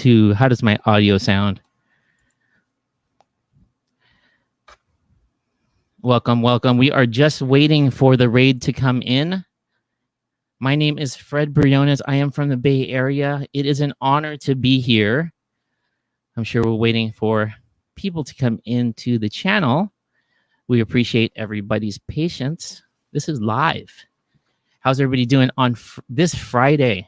2. How does my audio sound? Welcome, welcome. We are just waiting for the raid to come in. My name is Fred Briones. I am from the Bay Area. It is an honor to be here. I'm sure we're waiting for people to come into the channel. We appreciate everybody's patience. This is live. How's everybody doing on this Friday?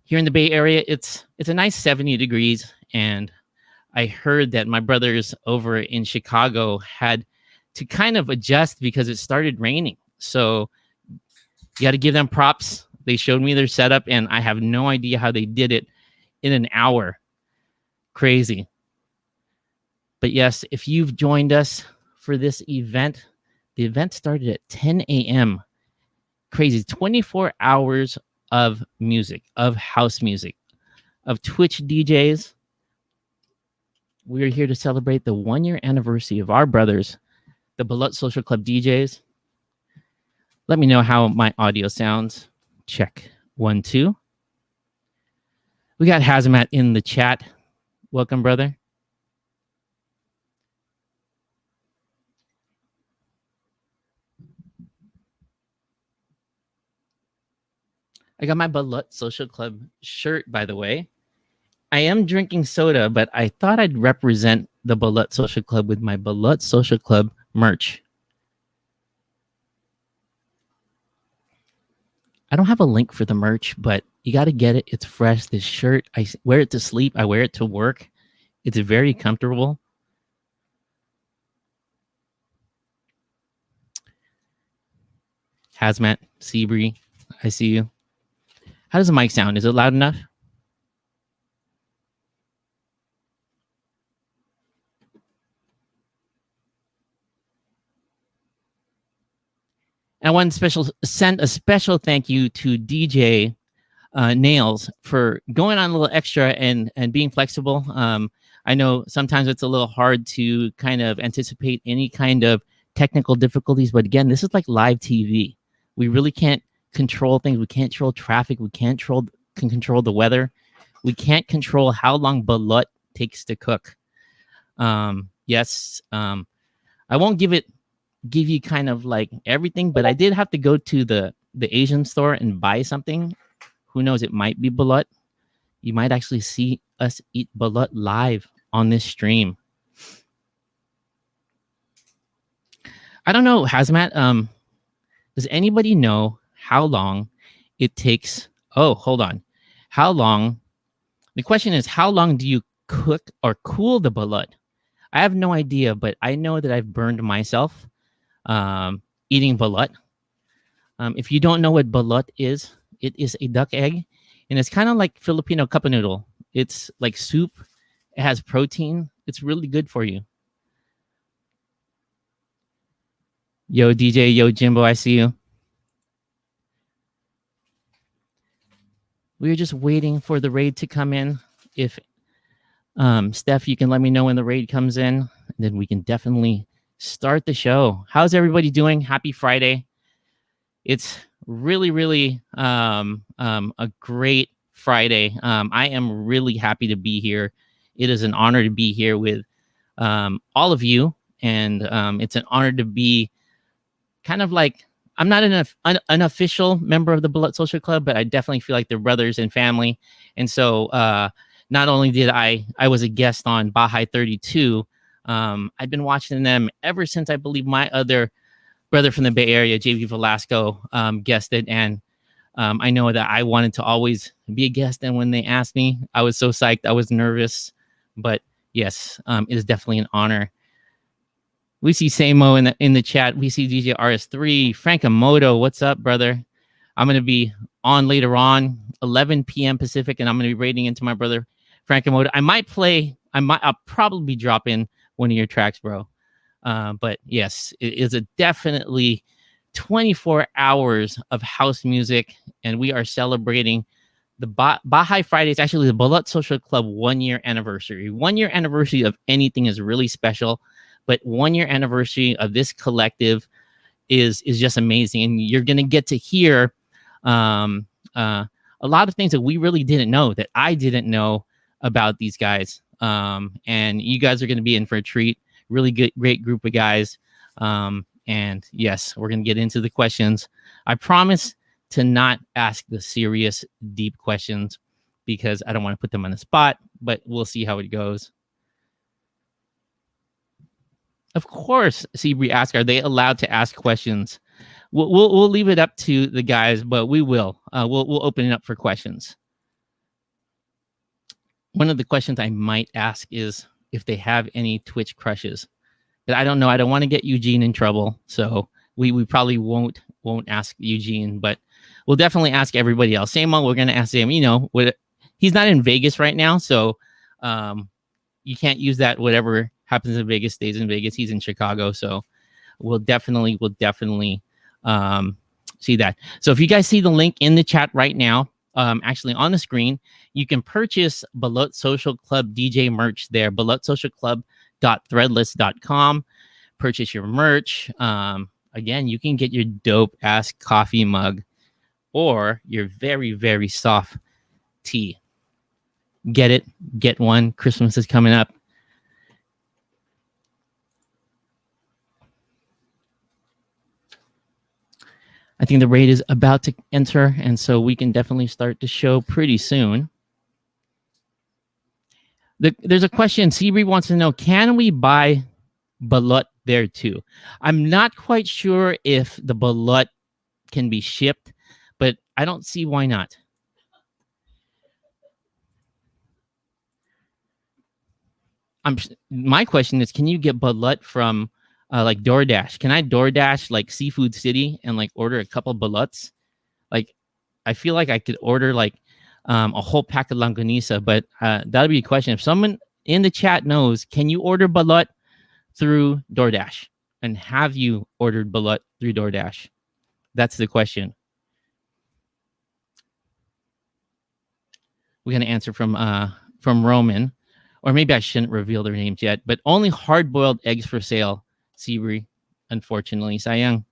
Here in the Bay Area, it's a nice 70 degrees, and I heard that my brothers over in Chicago had to kind of adjust because it started raining. So you got to give them props. They showed me their setup, and I have no idea how they did it in an hour. Crazy. But yes, if you've joined us for this event, the event started at 10 a.m. Crazy. 24 hours of music, of house music, of Twitch DJs. We are here to celebrate the 1-year anniversary of our brothers, the Balut Social Club DJs. Let me know how my audio sounds. Check 1, 2. We got Hazmat in the chat. Welcome, brother. I got my Balut Social Club shirt, by the way. I am drinking soda, but I thought I'd represent the Balut Social Club with my Balut Social Club merch. I don't have a link for the merch, but you got to get it. It's fresh. This shirt, I wear it to sleep. I wear it to work. It's very comfortable. Hazmat, Seabree, I see you. How does the mic sound? Is it loud enough? And I want to send a special thank you to DJ Nails for going on a little extra and being flexible. I know sometimes it's a little hard to kind of anticipate any kind of technical difficulties, but again, this is like live TV. We really can't control things. We can't control traffic. We can't control the weather. We can't control how long balut takes to cook. Yes, I won't give you kind of like everything, but I did have to go to the Asian store and buy something. Who knows? It might be balut. You might actually see us eat balut live on this stream. I don't know, Hazmat. Does anybody know how long it takes? Oh, hold on. How long? The question is, how long do you cook or cool the balut? I have no idea, but I know that I've burned myself eating balut. If you don't know what balut is, it is a duck egg, and it's kind of like Filipino cup noodle. It's like soup. It has protein. It's really good for you. Yo, DJ, yo, Jimbo, I see you. We're just waiting for the raid to come in. If Steph, you can let me know when the raid comes in, then we can definitely start the show. How's everybody doing? Happy Friday. It's really a great Friday. I am really happy to be here. It is an honor to be here with all of you, and it's an honor to be kind of like, I'm not an official member of the Balut Social Club, but I definitely feel like they're brothers and family. And so not only did I was a guest on Baha'i 32, I've been watching them ever since I believe my other brother from the Bay Area, JV Velasco, guested. And I know that I wanted to always be a guest. And when they asked me, I was so psyched. I was nervous. But yes, it is definitely an honor. We see Samo in the chat. We see DJ RS3. Frankamoto, what's up, brother? I'm going to be on later on, 11 p.m. Pacific, and I'm going to be raiding into my brother, Frankamoto. I'll probably drop in one of your tracks, bro. But yes, it is a definitely 24 hours of house music, and we are celebrating the Baha'i Friday. It's actually the Balut Social Club 1-year anniversary. 1-year anniversary of anything is really special, but 1-year anniversary of this collective is just amazing. And you're going to get to hear a a lot of things that we really didn't know, that I didn't know about these guys. And you guys are going to be in for a treat. Really good, great group of guys. And yes, we're going to get into the questions. I promise to not ask the serious, deep questions because I don't want to put them on the spot, but we'll see how it goes. Of course, Seabree asked, are they allowed to ask questions? We'll leave it up to the guys, but we will. We'll open it up for questions. One of the questions I might ask is if they have any Twitch crushes. But I don't know. I don't want to get Eugene in trouble, so we probably won't ask Eugene, but we'll definitely ask everybody else. Same one, we're gonna ask him. He's not in Vegas right now, so you can't use that. Whatever happens in Vegas stays in Vegas. He's in Chicago, so we'll definitely see that. So if you guys see the link in the chat right now, actually on the screen, you can purchase Balut Social Club DJ merch there. BalutSocialClub.threadless.com. Purchase your merch. Again, you can get your dope ass coffee mug or your very, very soft tea. Get it, get one. Christmas is coming up. I think the raid is about to enter, and so we can definitely start the show pretty soon. There's a question. Seabree wants to know, can we buy Balut there too? I'm not quite sure if the Balut can be shipped, but I don't see why not. My question is, can you get Balut from like DoorDash? Can I DoorDash like Seafood City and like order a couple Baluts? Like, I feel like I could order like a whole pack of longanisa, but that'll be a question. If someone in the chat knows, can you order Balut through DoorDash? And have you ordered Balut through DoorDash? That's the question. We're gonna answer from Roman, or maybe I shouldn't reveal their names yet. But only hard-boiled eggs for sale, Seabree. Unfortunately, sayang.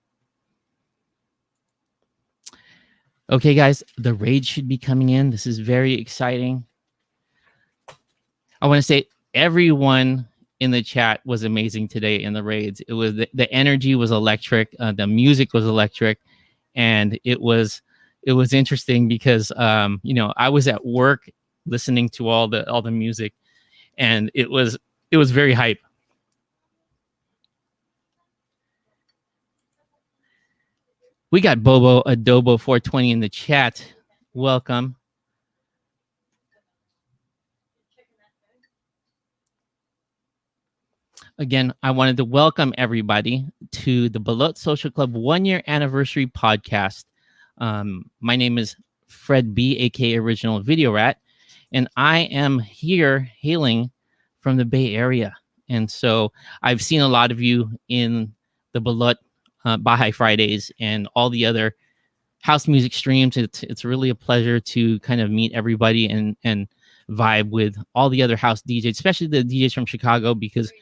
Okay, guys, the raid should be coming in. This is very exciting. I want to say everyone in the chat was amazing today in the raids. It was the energy was electric, the music was electric, and it was interesting because I was at work listening to all the music, and it was very hype. We got Bobo Adobo 420 in the chat. Welcome. Again, I wanted to welcome everybody to the Balut Social Club 1-year anniversary podcast. My name is Fred B, aka Original Video Rat, and I am here hailing from the Bay Area. And so I've seen a lot of you in the Balut Baha'i Fridays and all the other house music streams. It's really a pleasure to kind of meet everybody and vibe with all the other house DJs, especially the DJs from Chicago, because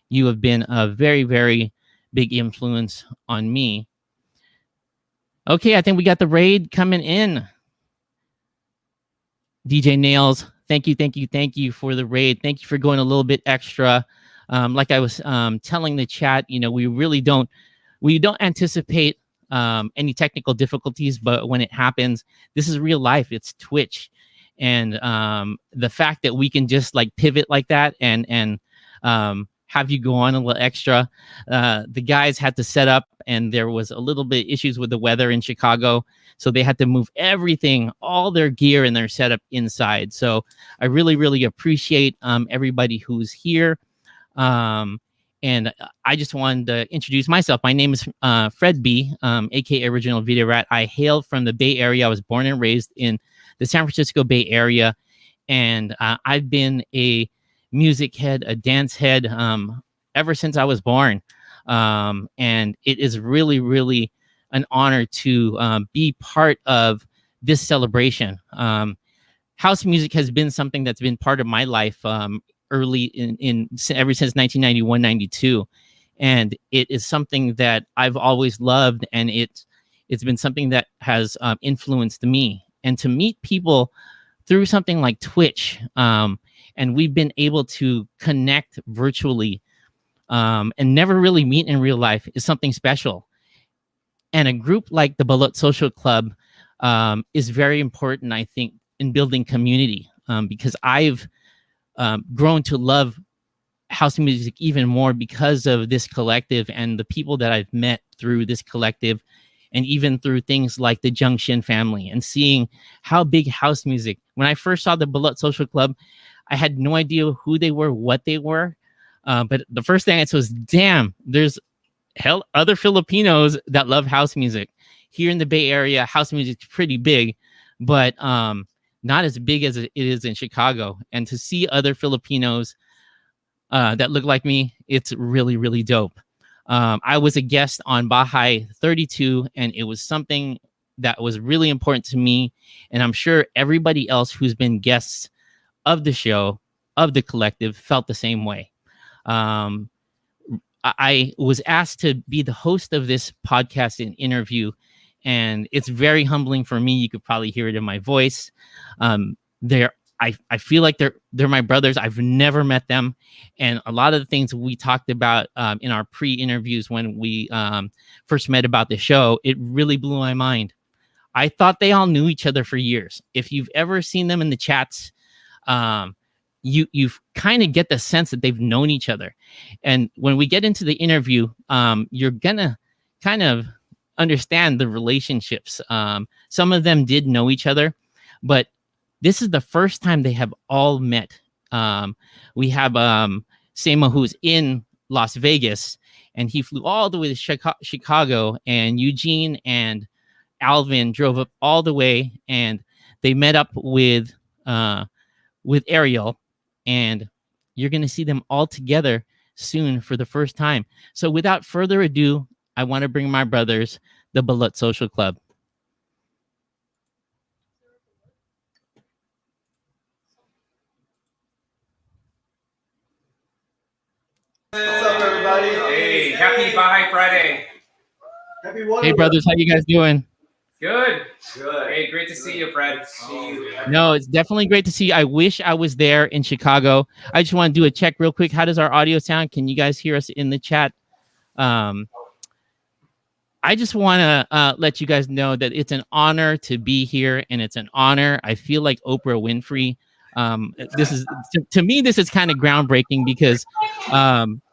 you have been a very, very big influence on me. Okay, I think we got the raid coming in. DJ Nails, thank you for the raid. Thank you for going a little bit extra. Like I was telling the chat, we don't anticipate any technical difficulties, but when it happens, this is real life. It's Twitch, and the fact that we can just like pivot like that and have you go on a little extra. The guys had to set up, and there was a little bit issues with the weather in Chicago, so they had to move everything, all their gear and their setup inside. So I really, really appreciate everybody who's here. And I just wanted to introduce myself. My name is Fred B, aka Original Video Rat. I hail from the Bay Area. I was born and raised in the San Francisco Bay Area, and I've been a music head, a dance head, ever since I was born. And it is really, really an honor to be part of this celebration. House music has been something that's been part of my life early in ever since 1991, 92. And it is something that I've always loved, and it's been something that has influenced me. and to meet people through something like Twitch. And we've been able to connect virtually and never really meet in real life is something special. And a group like the Balut Social Club is very important, I think, in building community because I've grown to love house music even more because of this collective and the people that I've met through this collective, and even through things like the Junction family and seeing how big house music. When I first saw the Balut Social Club, I had no idea who they were, what they were. But the first thing I said was, damn, there's other Filipinos that love house music. Here in the Bay Area, house music is pretty big, but not as big as it is in Chicago. And to see other Filipinos that look like me, it's really, really dope. I was a guest on Baha'i 32, and it was something that was really important to me. And I'm sure everybody else who's been guests of the show, of the collective, felt the same way. I was asked to be the host of this podcast and interview, and it's very humbling for me. You could probably hear it in my voice. I feel like they're my brothers. I've never met them, and a lot of the things we talked about in our pre-interviews when we first met about the show, it really blew my mind. I thought they all knew each other for years. If you've ever seen them in the chats, you kind of get the sense that they've known each other. And when we get into the interview, you're gonna kind of understand the relationships. Some of them did know each other, but this is the first time they have all met. We have Sema, who's in Las Vegas, and he flew all the way to Chicago, and Eugene and Alvin drove up all the way, and they met up with Ariel, and you're going to see them all together soon for the first time. So without further ado, I want to bring my brothers, the Balut Social Club. What's up, everybody? Hey, happy Baha'i Friday. Happy Wonder. Hey, brothers, how you guys doing? Good. Good. Hey, great to see you, Fred. No, it's definitely great to see you. I wish I was there in Chicago. I just want to do a check real quick. How does our audio sound? Can you guys hear us in the chat? I just want to let you guys know that it's an honor to be here, and it's an honor. I feel like Oprah Winfrey. This is to me, this is kind of groundbreaking because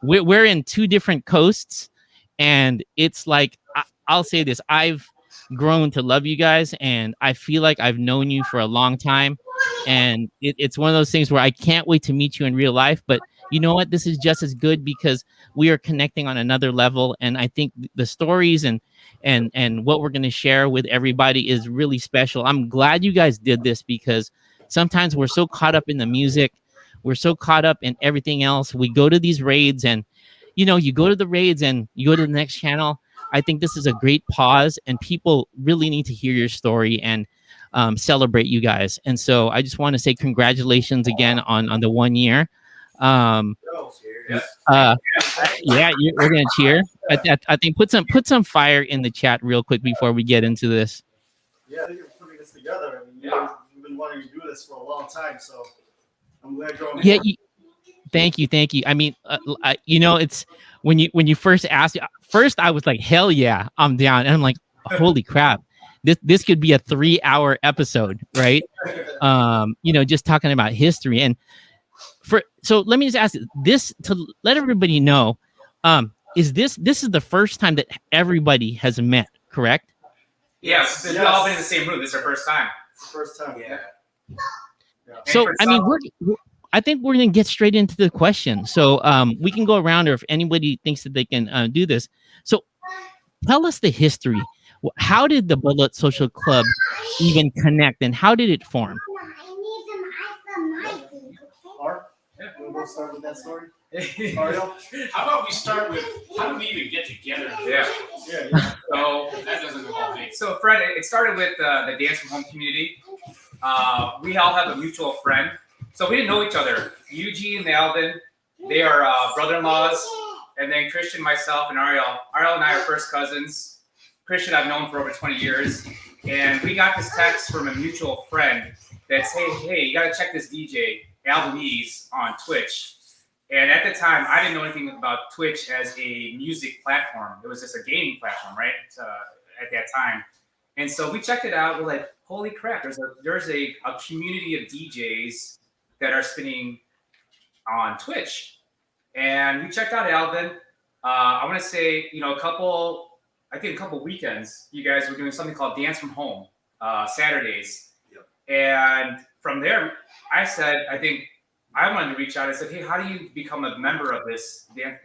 we're in two different coasts, and it's like I'll say this: I've grown to love you guys, and I feel like I've known you for a long time, and it's one of those things where I can't wait to meet you in real life. But you know what? This is just as good because we are connecting on another level, and I think the stories and what we're going to share with everybody is really special. I'm glad you guys did this because sometimes we're so caught up in the music, we're so caught up in everything else. We go to these raids, and you go to the raids and you go to the next channel. I think this is a great pause, and people really need to hear your story and celebrate you guys. And so I just want to say congratulations again on the 1 year. Yeah, we're gonna cheer. I think put some fire in the chat real quick before we get into this. Yeah, you're putting this together. I mean, you've been wanting to do this for a long time, so I'm glad you're on board. Yeah, thank you. I mean, it's when you first asked. First, I was like, hell yeah, I'm down, and I'm like, holy crap, this could be a 3-hour episode, right? Just talking about history. And so let me just ask this to let everybody know, this is the first time that everybody has met, correct? Yes, we've all been in the same room. This is our first time. It's the first time. Yeah. So I mean, I think we're gonna get straight into the question. So we can go around, or if anybody thinks that they can do this. So tell us the history. How did the Balut Social Club even connect, and how did it form? We'll start with that story. How about we start with how did we even get together? Yeah. So that doesn't involve me. So Fred, it started with the Dance from Home community. We all have a mutual friend. So we didn't know each other. Eugene and Alvin, they are brother-in-laws. And then Christian, myself, and Ariel. Ariel and I are first cousins. Christian I've known for over 20 years. and we got this text from a mutual friend that said, hey, you got to check this DJ, Albanese, on Twitch. And at the time, I didn't know anything about Twitch as a music platform. It was just a gaming platform, right? At that time. And so we checked it out. We're like, holy crap, there's a community of DJs that are spinning on Twitch. And we checked out Alvin. I want to say, a couple weekends, you guys were doing something called Dance from Home, Saturdays. Yep. And from there, I said, I think I wanted to reach out. I said, hey, how do you become a member of this Dance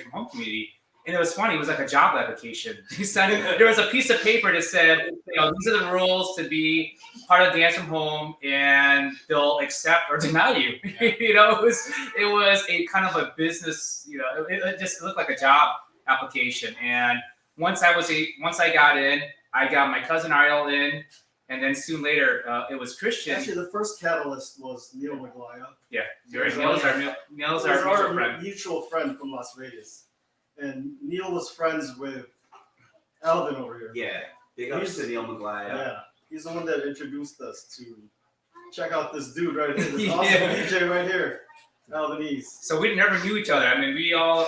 from Home community? And it was funny. It was like a job application. He said there was a piece of paper that said, these are the rules to be part of Dance from Home, and they'll accept or deny you. It was a kind of a business. It just looked like a job application. And once I got in, I got my cousin Ariel in, and then soon later it was Christian. Actually, the first catalyst was Neil McGuire. Yeah, Neil's our mutual friend from Las Vegas. And Neil was friends with Alvin over here. Yeah, big ups to Neil McGuire. Yeah, he's the one that introduced us to check out this dude right here, this awesome DJ right here, Albanese. So we never knew each other. I mean, we all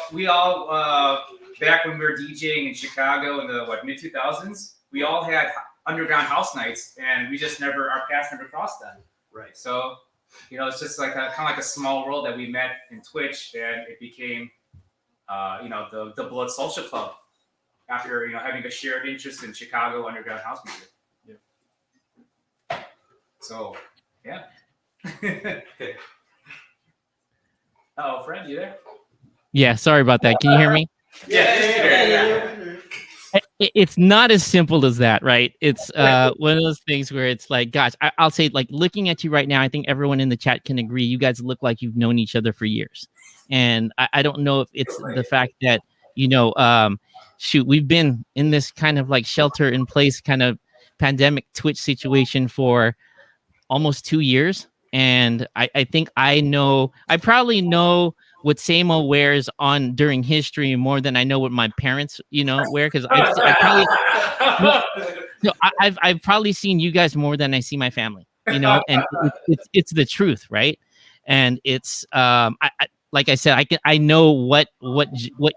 back when we were DJing in Chicago in the mid 2000s, we all had underground house nights, and we just our paths never crossed them. Right. So, it's just like kind of like a small world that we met in Twitch, and it became. The Balut Social Club after, having a shared interest in Chicago underground house music. Yeah. So, yeah. Oh, friend, you there? Yeah, sorry about that. Can you hear me? Yeah. It's not as simple as that, right? It's one of those things where it's like, gosh, I'll say, like, looking at you right now, I think everyone in the chat can agree. You guys look like you've known each other for years. And I don't know if it's the fact that, we've been in this kind of like shelter in place kind of pandemic Twitch situation for almost 2 years. And I think I probably know what Samo wears on during his stream more than I know what my parents, wear. Because I've probably seen you guys more than I see my family, and it's the truth, right? And it's like I said, I know what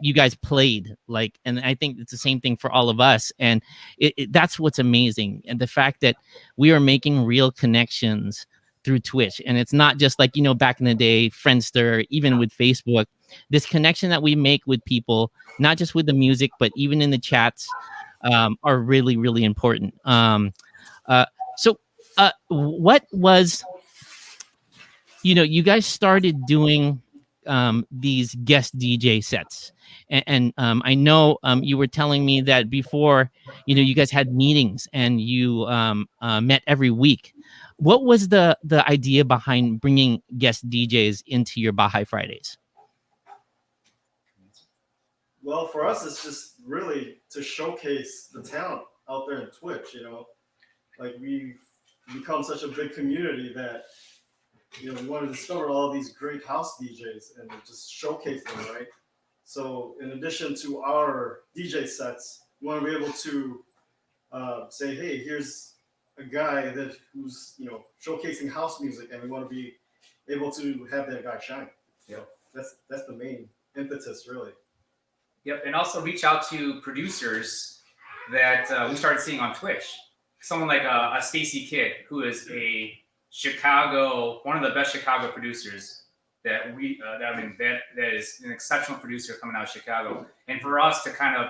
you guys played like, and I think it's the same thing for all of us. And that's what's amazing, and the fact that we are making real connections through Twitch, and it's not just like back in the day, Friendster, even with Facebook. This connection that we make with people, not just with the music, but even in the chats, are really, really important. So what was, you guys started doing these guest DJ sets, and I know you were telling me that before, you guys had meetings and you met every week. What was the idea behind bringing guest DJs into your Baha'i Fridays? Well, for us, it's just really to showcase the talent out there in Twitch. Like, we've become such a big community that we want to discover all these great house DJs and just showcase them, right? So in addition to our DJ sets, we want to be able to say, hey, here's a guy who's showcasing house music, and we want to be able to have that guy shine. That's the main impetus, really. Yep, and also reach out to producers that we started seeing on Twitch. Someone like a Stacy Kidd, who is one of the best Chicago producers that is an exceptional producer coming out of Chicago. And for us to kind of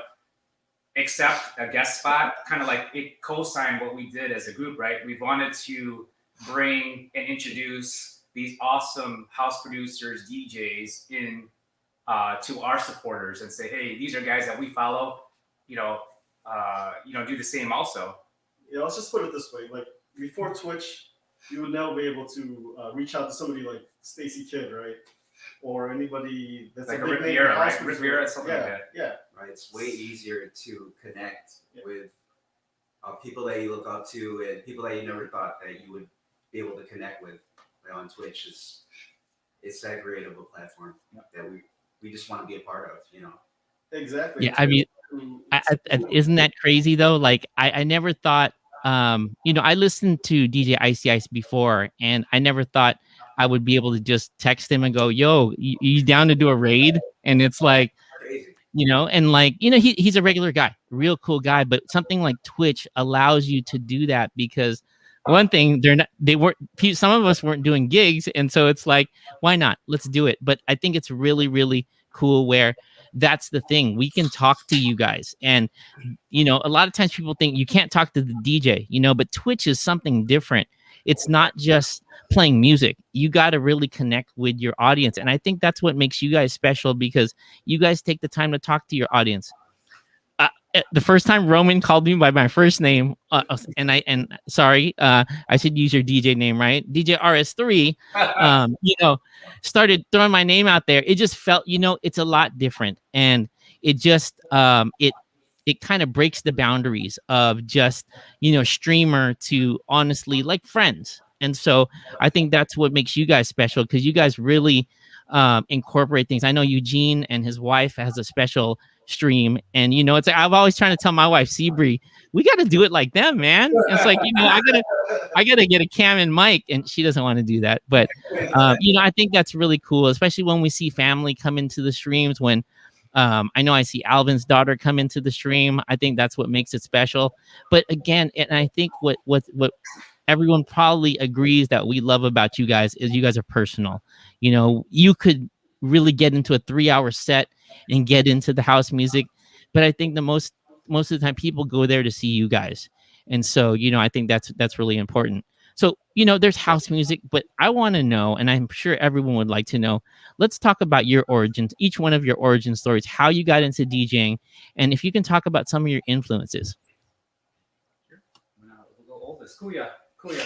accept a guest spot, kind of like it co-signed what we did as a group, right? We wanted to bring and introduce these awesome house producers, DJs in to our supporters and say, hey, these are guys that we follow, do the same also. Let's just put it this way. Like, before Twitch, you would now be able to reach out to somebody like Stacy Kidd, right? Or anybody that's like a a big Riviera, name right? house producer. Riviera, something like that. Yeah. Right, it's way easier to connect with people that you look up to and people that you never thought that you would be able to connect with on Twitch. It's that great of a platform that we just want to be a part of, Exactly. Yeah, I mean, isn't that crazy though? Like, I never thought I listened to DJ Icy Ice before, and I never thought I would be able to just text him and go, "Yo, you down to do a raid?" And it's like, Crazy. and like, he's a regular guy, real cool guy, but something like Twitch allows you to do that because one thing, some of us weren't doing gigs, and so it's like, why not? Let's do it. But I think it's really, really cool where that's the thing. We can talk to you guys, and a lot of times people think you can't talk to the DJ, but Twitch is something different. It's not just playing music. You got to really connect with your audience. And I think that's what makes you guys special because you guys take the time to talk to your audience. The first time Roman called me by my first name, and sorry, I should use your DJ name, right? DJ RS3, started throwing my name out there. It just felt, it's a lot different, and it just it kind of breaks the boundaries of just streamer to honestly like friends. And so I think that's what makes you guys special because you guys really incorporate things. I know Eugene and his wife has a special stream, and it's like I'm always trying to tell my wife Seabree, we got to do it like them, man. It's like I gotta get a cam and mic, and she doesn't want to do that. But I think that's really cool, especially when we see family come into the streams. When I know I see Alvin's daughter come into the stream. I think that's what makes it special. But again, and I think what everyone probably agrees that we love about you guys is you guys are personal. You could really get into a 3-hour set and get into the house music, but I think most of the time people go there to see you guys. And so, I think that's really important. So, there's house music, but I want to know, and I'm sure everyone would like to know, let's talk about your origins, each one of your origin stories, how you got into DJing, and if you can talk about some of your influences. We'll go oldest. Kuya.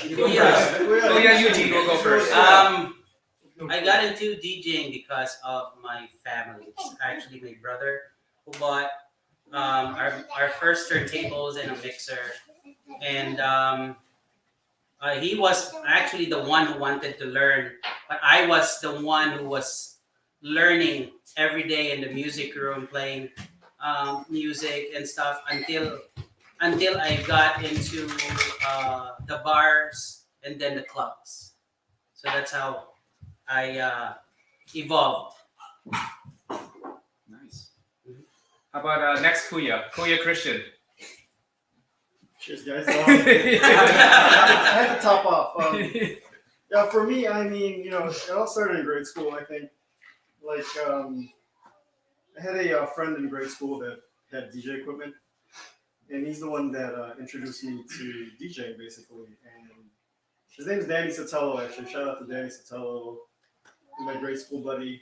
You go first. Kuya, Eugene will go first. I got into DJing because of my family. It's actually my brother who bought our first turntables and a mixer, and he was actually the one who wanted to learn, but I was the one who was learning every day in the music room, playing music and stuff until I got into the bars and then the clubs. So that's how I evolved. Nice. How about next Kuya Christian? Cheers, guys. I had to top off. Yeah, for me, I mean, it all started in grade school. I think, like, I had a friend in grade school that had DJ equipment, and he's the one that introduced me to DJing, basically. And his name is Danny Sotelo, actually. Shout out to Danny Sotelo, my grade school buddy.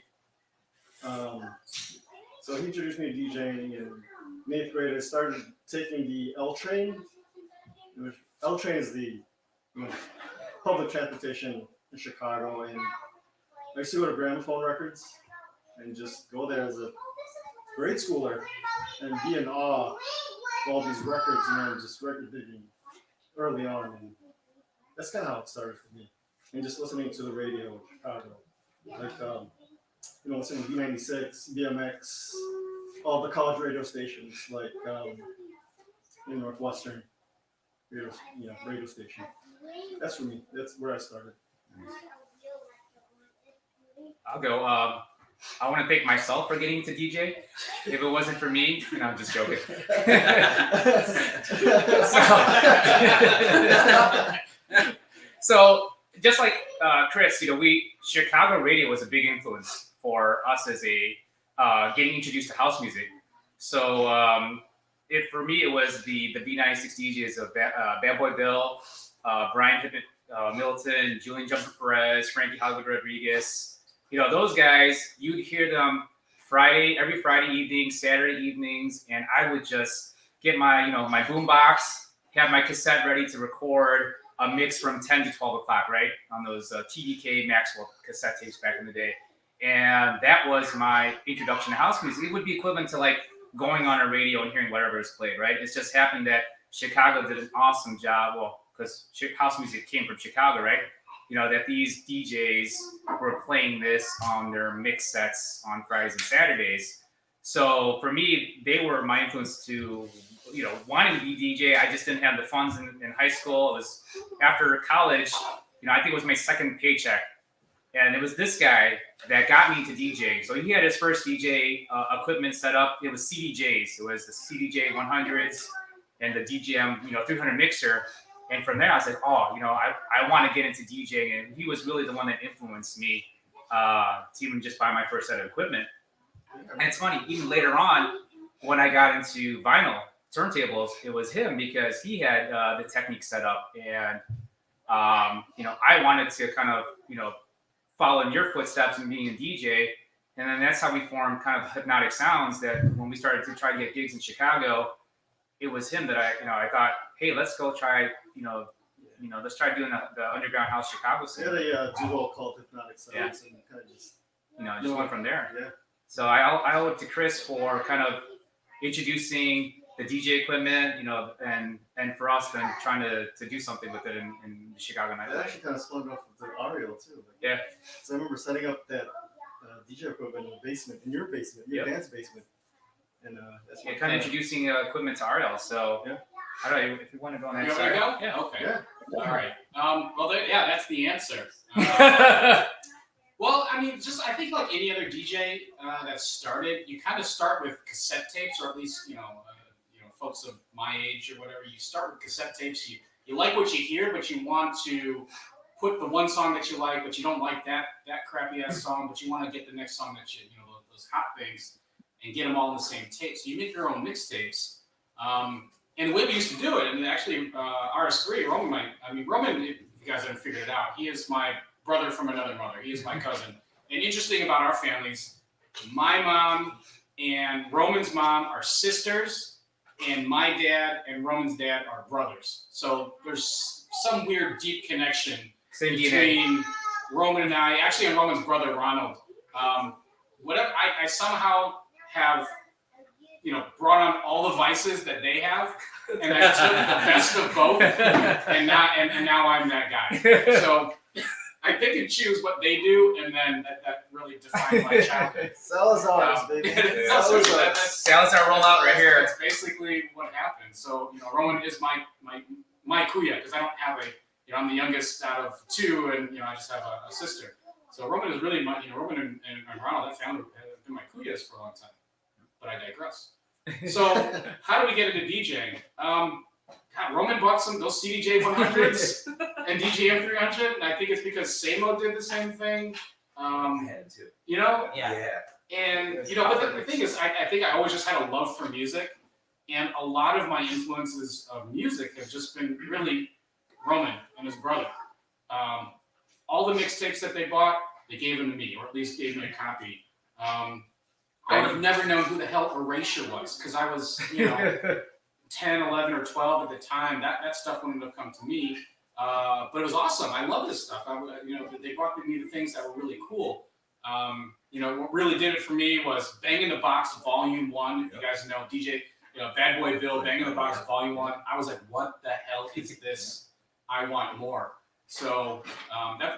So he introduced me to DJing, and in 8th grade, I started taking the L train. L train is the public transportation in Chicago, and I used to go to Gramophone Records and just go there as a grade schooler and be in awe of all these records, just record digging early on, and that's kind of how it started for me. And just listening to the radio in Chicago, like listening to B96, BMX, all the college radio stations, like Northwestern. Radio station. That's for me. That's where I started. I'll go. I want to thank myself for getting into DJ. If it wasn't for me, I'm just joking. So just like Chris, Chicago radio was a big influence for us as a getting introduced to house music. So for me, it was the B96 DJs of Bad Boy Bill, Brian Milton, Julian Jumper Perez, Frankie Hollywood Rodriguez. Those guys, you'd hear them every Friday evening, Saturday evenings, and I would just get my boombox, have my cassette ready to record a mix from 10 to 12 o'clock, right? On those TDK Maxwell cassette tapes back in the day. And that was my introduction to house music. It would be equivalent to like going on a radio and hearing whatever is played, right? It's just happened that Chicago did an awesome job. Well, because house music came from Chicago, right? That these DJs were playing this on their mix sets on Fridays and Saturdays. So for me, they were my influence to, wanting to be DJ. I just didn't have the funds in high school. It was after college, I think it was my second paycheck. And it was this guy that got me into DJing. So he had his first DJ equipment set up. It was CDJs. It was the CDJ 100s and the DJM, 300 mixer. And from there, I was like, I want to get into DJing. And he was really the one that influenced me to even just buy my first set of equipment. And it's funny, even later on, when I got into vinyl turntables, it was him because he had the technique set up. And, I wanted to kind of, follow in your footsteps and being a DJ. And then that's how we formed kind of Hypnotic Sounds, that when we started to try to get gigs in Chicago, it was him that I thought, hey, let's go try, let's try doing the underground house Chicago We scene. had a duo called Hypnotic Sounds, Yeah. and kind of just Just went from there. Yeah. So I owe it to Chris for kind of introducing the DJ equipment, and for us then trying to do something with it in the Chicago It nightlife. actually kind of spun off with the Ariel too. Yeah. So I remember setting up that DJ equipment in the basement, in your basement, your dance basement, and that's what Kind of introducing equipment to Ariel. So Yeah. I don't know if you want to go on that You want me to side. go? Yeah. Okay. Yeah. All right. Well, that's the answer. Well, I mean, just I think like any other DJ that started, you kind of start with cassette tapes, or at least folks of my age or whatever. You start with cassette tapes. You like what you hear, but you want to put the one song that you like, but you don't like that crappy ass song, but you want to get the next song that those hot things, and get them all in the same tape. So you make your own mixtapes. And the way we used to do it, and actually RS3, Roman, if you guys haven't figured it out, he is my brother from another mother. He is my cousin. And interesting about our families, my mom and Roman's mom are sisters, and my dad and Roman's dad are brothers. So there's some weird deep connection Same DNA. between Roman and I, actually, and Roman's brother Ronald. Whatever, I somehow have brought on all the vices that they have, and I took the best of both, and now I'm that guy. So I pick and choose what they do, and then that really defined my childhood. Salazar's, baby. So Salazar's. Salazar rollout right here. That's basically what happened. So Roman is my kuya, because I don't have I'm the youngest out of two, and I just have a sister. So Roman is really my Roman and Ronald, that family have been my kuyas for a long time. But I digress. So how do we get into DJing? Roman bought those CDJ 100s and DJM 300, and I think it's because Samo did the same thing. Had to. Yeah. And but the thing is, I think I always just had a love for music, and a lot of my influences of music have just been really Roman and his brother. All the mixtapes that they bought, they gave them to me, or at least gave me a copy. I would have never known who the hell Erasure was, because I was 10, 11, or 12 at the time. That stuff wouldn't have come to me. But it was awesome. I love this stuff. They brought me the things that were really cool. What really did it for me was Bang in the Box Volume 1. If you guys know DJ, Bad Boy Bill, Bang in the Box Volume 1. I was like, what the hell is this? I want more. So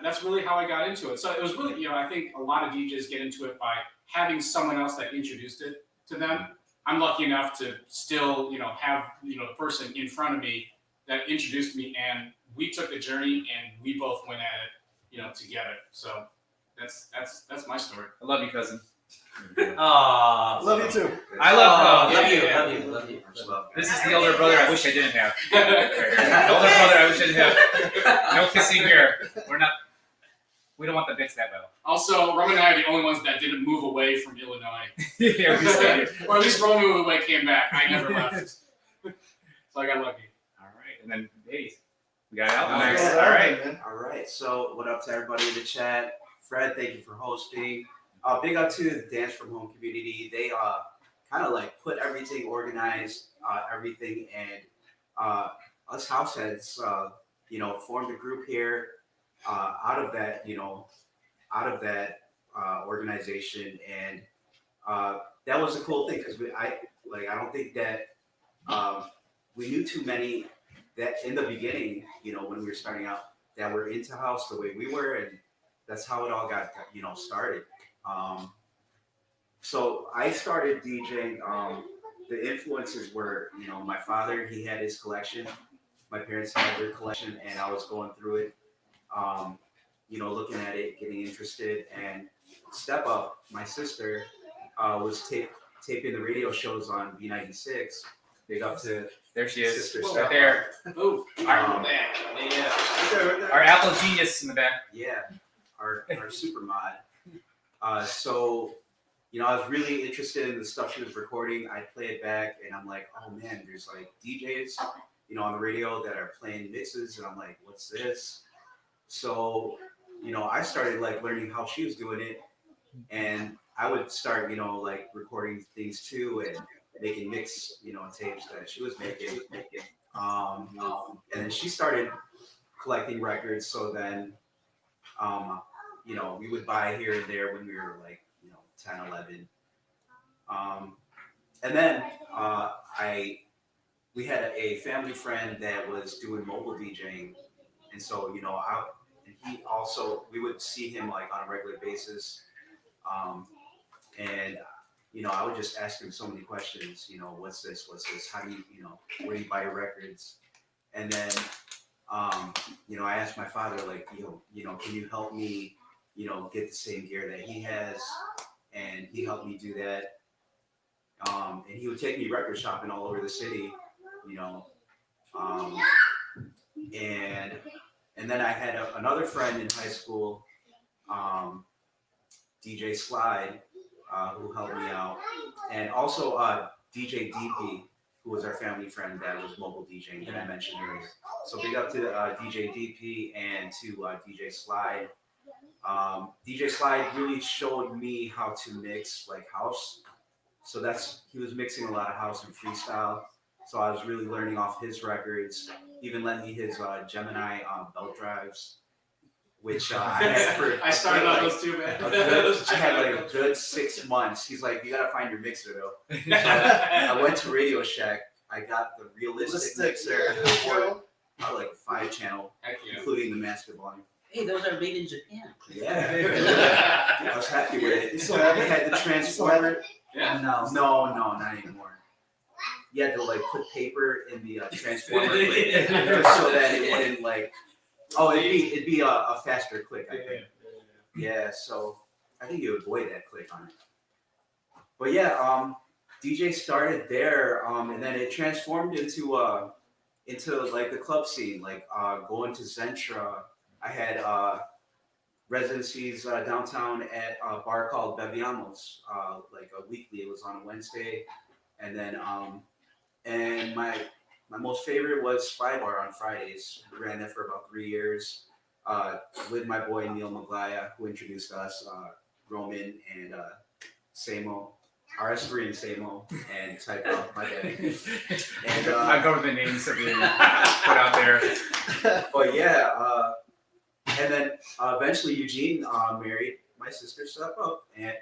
that's really how I got into it. So it was really, I think a lot of DJs get into it by having someone else that introduced it to them. I'm lucky enough to still, have, the person in front of me that introduced me, and we took the journey and we both went at it, together. So that's my story. I love you, cousin. Aww. Love you too. I love love you. This is the older brother I wish I didn't have. The older brother I wish I didn't have. No kissing here. We don't want the bits that well. Also, Roman and I are the only ones that didn't move away from Illinois. Yeah, we stayed. Or at least Roman moved away, came back. I never left. So I got lucky. All right, and then hey, we got Alvin Nice. next. Yeah, All right. man. All right. So, what up to everybody in the chat? Fred, thank you for hosting. Big up to the Dance from Home community. They kind of like put everything organized, everything, and us house heads, formed a group here out of that, organization, and that was a cool thing because I don't think that we knew too many that in the beginning, when we were starting out, that were into house the way we were, and that's how it all got, started. so I started DJing. The influences were, my father, he had his collection. My parents had their collection, and I was going through it, um, looking at it, getting interested. And Step Up, my sister, was taping the radio shows on B96. Big up to There she is. Sister Right Step there. Oh, Um, man. Yeah. Right there, right there. Our Apple genius in the back. Yeah, our super mod. So, I was really interested in the stuff she was recording. I play it back, and I'm like, oh man, there's like DJs, on the radio that are playing mixes, and I'm like, what's this? So, I started like learning how she was doing it, and I would start, like recording things too, and making mix, tapes that she was making. And then she started collecting records. So then, we would buy here and there when we were like, 10, 11. And then we had a family friend that was doing mobile DJing. And so, and he also, we would see him like on a regular basis. And I would just ask him so many questions, what's this? How do you, where do you buy your records? And then, I asked my father, like, can you help me, get the same gear that he has? And he helped me do that. And he would take me record shopping all over the city, and then I had another friend in high school, DJ Slide, who helped me out, and also DJ DP, who was our family friend that was mobile DJing that I mentioned earlier. So big up to DJ DP and to DJ Slide. DJ Slide really showed me how to mix like house. So he was mixing a lot of house and freestyle. So I was really learning off his records. Even lent me his Gemini belt drives, which I had for I started on those too, man. I had like a good 6 months. He's like, you gotta find your mixer though. So I went to Radio Shack. I got the realistic mixer, like a 5-channel, including the master volume. Hey, those are made in Japan. Yeah, I was happy with it. So I had the transformer. Yeah. No, not anymore. You had to like put paper in the transformer click just so that it wouldn't like. Oh, it'd be a faster click, I think. Yeah, so I think you would avoid that click on it. But yeah, DJ started there, and then it transformed into like the club scene, like going to Zentra. I had residencies downtown at a bar called Beviamos, like a weekly. It was on a Wednesday, and then and my most favorite was Spy Bar on Fridays. I ran that for about 3 years with my boy Neil Maglaya, who introduced us, Roman and Samo, RS3 and Samo, and Typo, my bad. And I go to the names that we put out there. But yeah, and then eventually Eugene married my sister Step Up, and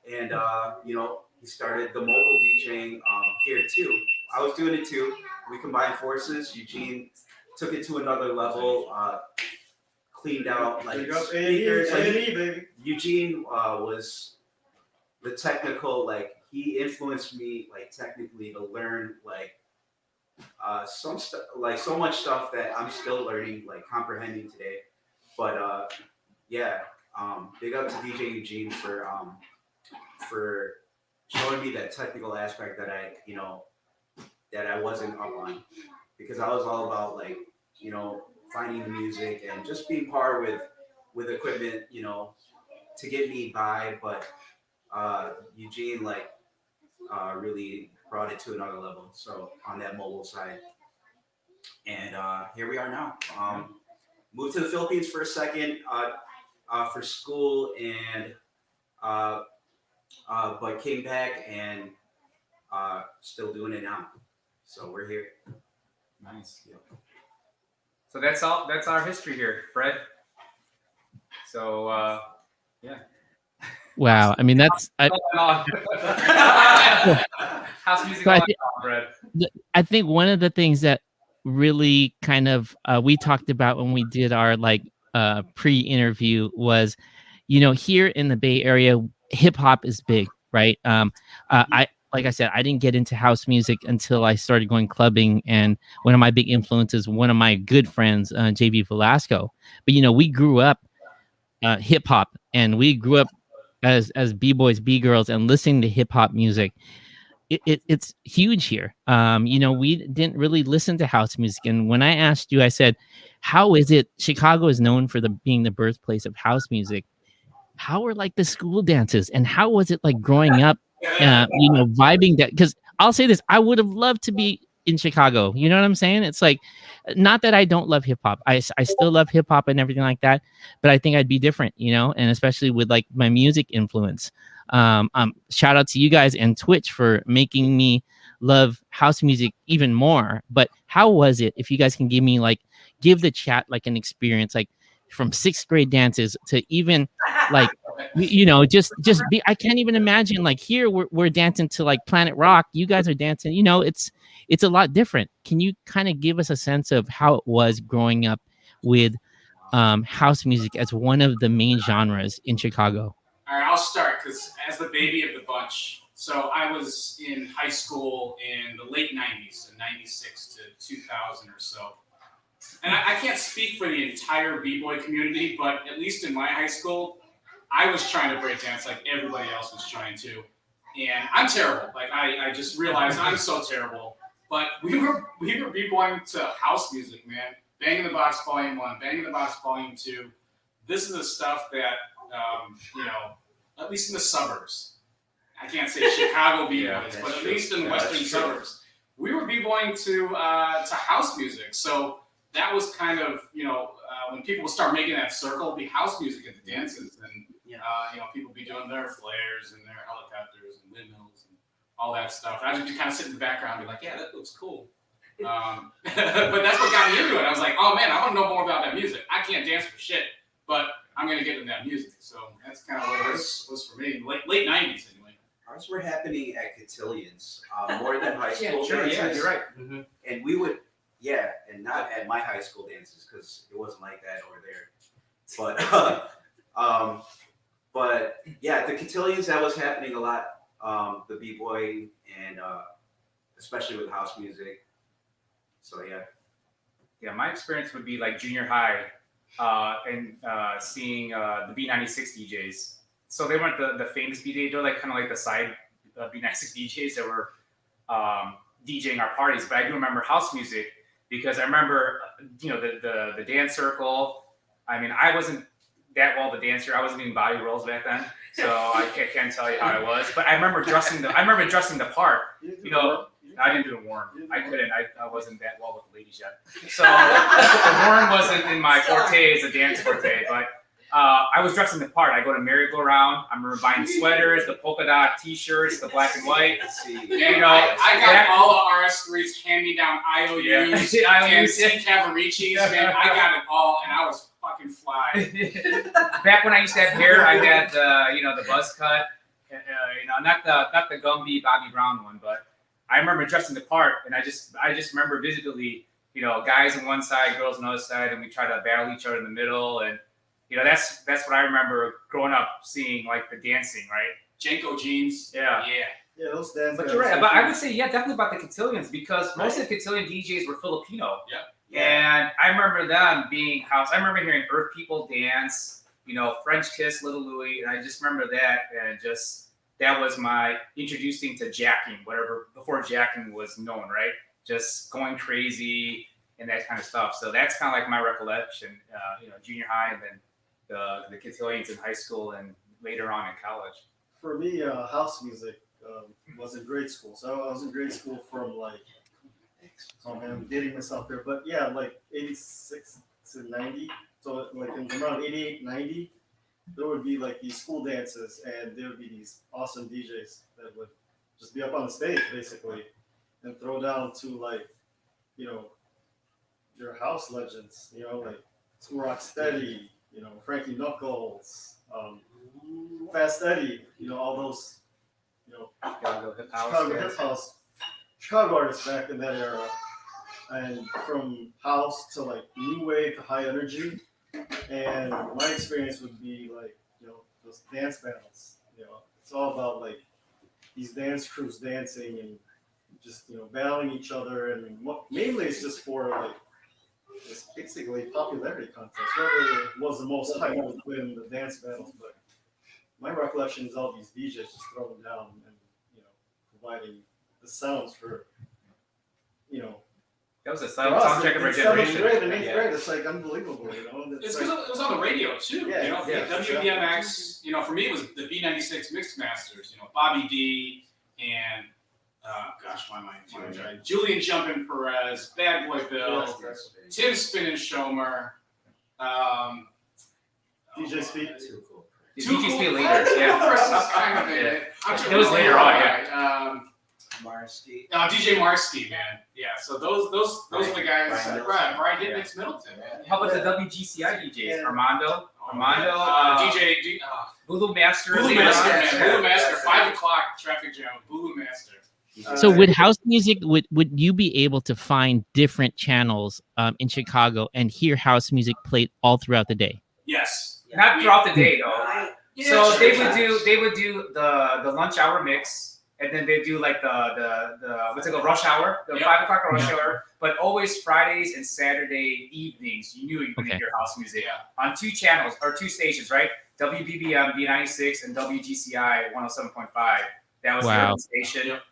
he started the mobile DJing here too. I was doing it too. We combined forces. Eugene took it to another level. Cleaned out like speakers. baby. Eugene was the technical, like he influenced me like technically to learn like some stuff, like so much stuff that I'm still learning, like comprehending today. But yeah, big up to DJ Eugene for showing me that technical aspect that I wasn't up on, because I was all about like, finding the music and just being par with equipment, to get me by. But Eugene really brought it to another level. So on that mobile side, and here we are now. Moved to the Philippines for a second for school, and but came back and still doing it now. So we're here. Nice. Yep. So that's all. That's our history here, Fred. So yeah. Wow. I mean, that's House music, So all I on, thi- Fred. I think one of the things that really kind of we talked about when we did our pre-interview was, here in the Bay Area, hip hop is big. right? I like I said, I didn't get into house music until I started going clubbing, and one of my big influences, one of my good friends, JB Velasco. But we grew up hip hop, and we grew up as b boys, b girls, and listening to hip hop music. It's huge here. We didn't really listen to house music, and when I asked you, I said, "How is it?" Chicago is known for being the birthplace of house music. How were like the school dances, and how was it like growing up, vibing that? Because I'll say this, I would have loved to be in Chicago. You know what I'm saying? It's like, not that I don't love hip hop. I still love hip hop and everything like that, but I think I'd be different, and especially with like my music influence. Shout out to you guys and Twitch for making me love house music even more. But how was it? If you guys can give the chat like an experience, like from sixth grade dances to even like just be. I can't even imagine, like, here we're dancing to like Planet Rock, you guys are dancing, it's a lot different. Can you kind of give us a sense of how it was growing up with house music as one of the main genres in Chicago? All right, I'll start because as the baby of the bunch, so I was in high school in the late 90s, so 96 to 2000 or so. And I can't speak for the entire b-boy community, but at least in my high school, I was trying to break dance like everybody else was trying to. And I'm terrible. Like, I just realized I'm so terrible. But we were b-boying to house music, man. Bang in the Box Volume 1, Bang in the Box Volume 2. This is the stuff that, at least in the suburbs. I can't say Chicago b-boys, but at least in the western suburbs. We were b-boying to house music. So that was kind of, when people would start making that circle, be house music at the dances, and people be doing their flares and their helicopters and windmills and all that stuff. And I just kind of sit in the background and be like, yeah, that looks cool. But that's what got me into it. I was like, oh man, I want to know more about that music. I can't dance for shit, but I'm gonna get into that music. So that's kind of what it was for me. Late 90s anyway. Ours were happening at cotillions, more than high school Sure, dances. yeah, you're right. Mm-hmm. And we would, and not at my high school dances because it wasn't like that over there. But yeah, the cotillions, that was happening a lot. The b-boy and especially with house music. So yeah. Yeah, my experience would be like junior high, and seeing the B96 DJs. So they weren't the famous DJs; they're like kind of like the side B96 DJs that were DJing our parties. But I do remember house music because I remember, the dance circle. I mean, I wasn't that well of a dancer. I wasn't doing body rolls back then, so I can't tell you how I was. But I remember dressing the part. I didn't do the worm. I couldn't. I wasn't that well with the ladies yet. So the worm wasn't in my forte as a dance forte. But I was dressing the part. I go to merry-go-round. I remember buying the sweaters, the polka dot T-shirts, the black and white. I got all the RS3's hand-me-down IOUs and Cavaricis, man. I got it all, and I was fucking fly. Back when I used to have hair, I had the buzz cut. Not the Gumby Bobby Brown one, but I remember dressing the part, and I just remember vividly, guys on one side, girls on the other side, and we try to battle each other in the middle, and that's what I remember growing up seeing, like the dancing, right? Janko jeans. Yeah. Yeah, those dance. But you're right. But I would say, definitely about the cotillions, because most of the cotillion DJs were Filipino. Yeah. And I remember them being house. I remember hearing Earth People dance, French Kiss, Little Louie, and I just remember that, and that was my introducing to jacking, whatever, before jacking was known, right? Just going crazy and that kind of stuff. So that's kind of like my recollection, junior high, and then the cotillions in high school and later on in college. For me, house music was in grade school. So I was in grade school from I'm dating myself here, but yeah, like 86 to 90. So like in around 88, 90, there would be like these school dances, and there would be these awesome DJs that would just be up on the stage basically and throw down to your house legends, like Rock Steady, Frankie Knuckles, Fast Eddie, all those, Chicago hip house, Chicago artists back in that era, and from house to like new wave to high energy. And my experience would be like, those dance battles. It's all about like these dance crews dancing and just battling each other, and mainly it's just for like it's basically popularity contest. Whoever was the most hype would win the dance battles, but my recollection is all these DJs just throwing down and providing the sounds for That was a for us, soundtrack of our in seventh generation. grade and eighth grade. It's like unbelievable, It's because it was on the radio too. Yeah, WBMX. For me it was the B96 Mixed Masters. Bobby D and gosh, why am I trying? Julian Jumpin' Perez, Bad Boy Bill, Tim Spinnin' Shomer, DJ Speed. Too cool. DJ Speed later, yeah. Kind of it. It was later on, yeah. Marsky. DJ Marsky, man. Yeah, so those are the guys. Brian did Mix Middleton. How about the WGCI DJs? Yeah. Armando, DJ Bulu Master. Bulu later Master, on. man. Yeah. Bulu Master, 5 o'clock traffic jam. Bulu Master. So with house music, would you be able to find different channels in Chicago and hear house music played all throughout the day? Yes. Not throughout the day though. Yeah, So sure. they would do the lunch hour mix, and then they do like the what's it called, rush hour, the Yep. 5 o'clock rush hour. But always Fridays and Saturday evenings, you knew you could Okay. hear house music Yeah. on 2 channels or 2 stations, right? WBBM B96 and WGCI 107.5. That was Wow. the station. Yep.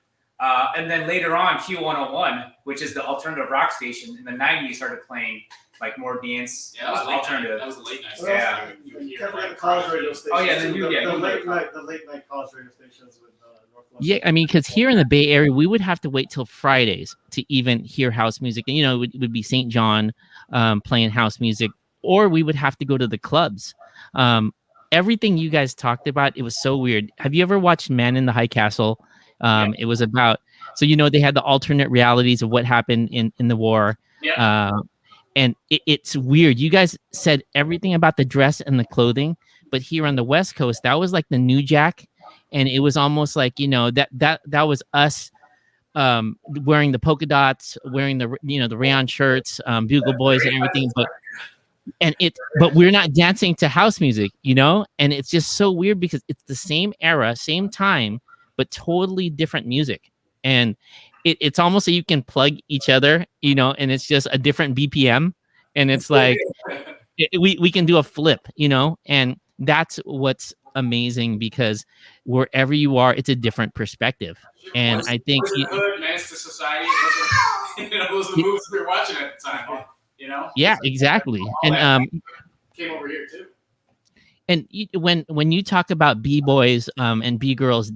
And then later on, Q101, which is the alternative rock station, in the 90s started playing like more dance, Yeah, that was late night. alternative. That was the late night. Well, Yeah. You would hear Can't forget like the college radio stations. Oh, yeah, too. the late night college radio stations with Northwest. Yeah, I mean, because here in the Bay Area, we would have to wait till Fridays to even hear house music. And, it would be St. John playing house music, or we would have to go to the clubs. Everything you guys talked about, it was so weird. Have you ever watched Man in the High Castle? It was about, so, they had the alternate realities of what happened in the war. Yeah. And it's weird. You guys said everything about the dress and the clothing, but here on the West Coast, that was like the New Jack. And it was almost like, that was us wearing the polka dots, wearing the rayon shirts, bugle boys and everything. But we're not dancing to house music, and it's just so weird because it's the same era, same time, but totally different music. And it's almost like you can plug each other, and it's just a different BPM. And it's like, we can do a flip, and that's what's amazing because wherever you are, it's a different perspective. And I think Hood, Menace to Society. Those are the movies we were watching at the time. yeah, exactly. All that came over here too. And when you talk about b-boys and b-girls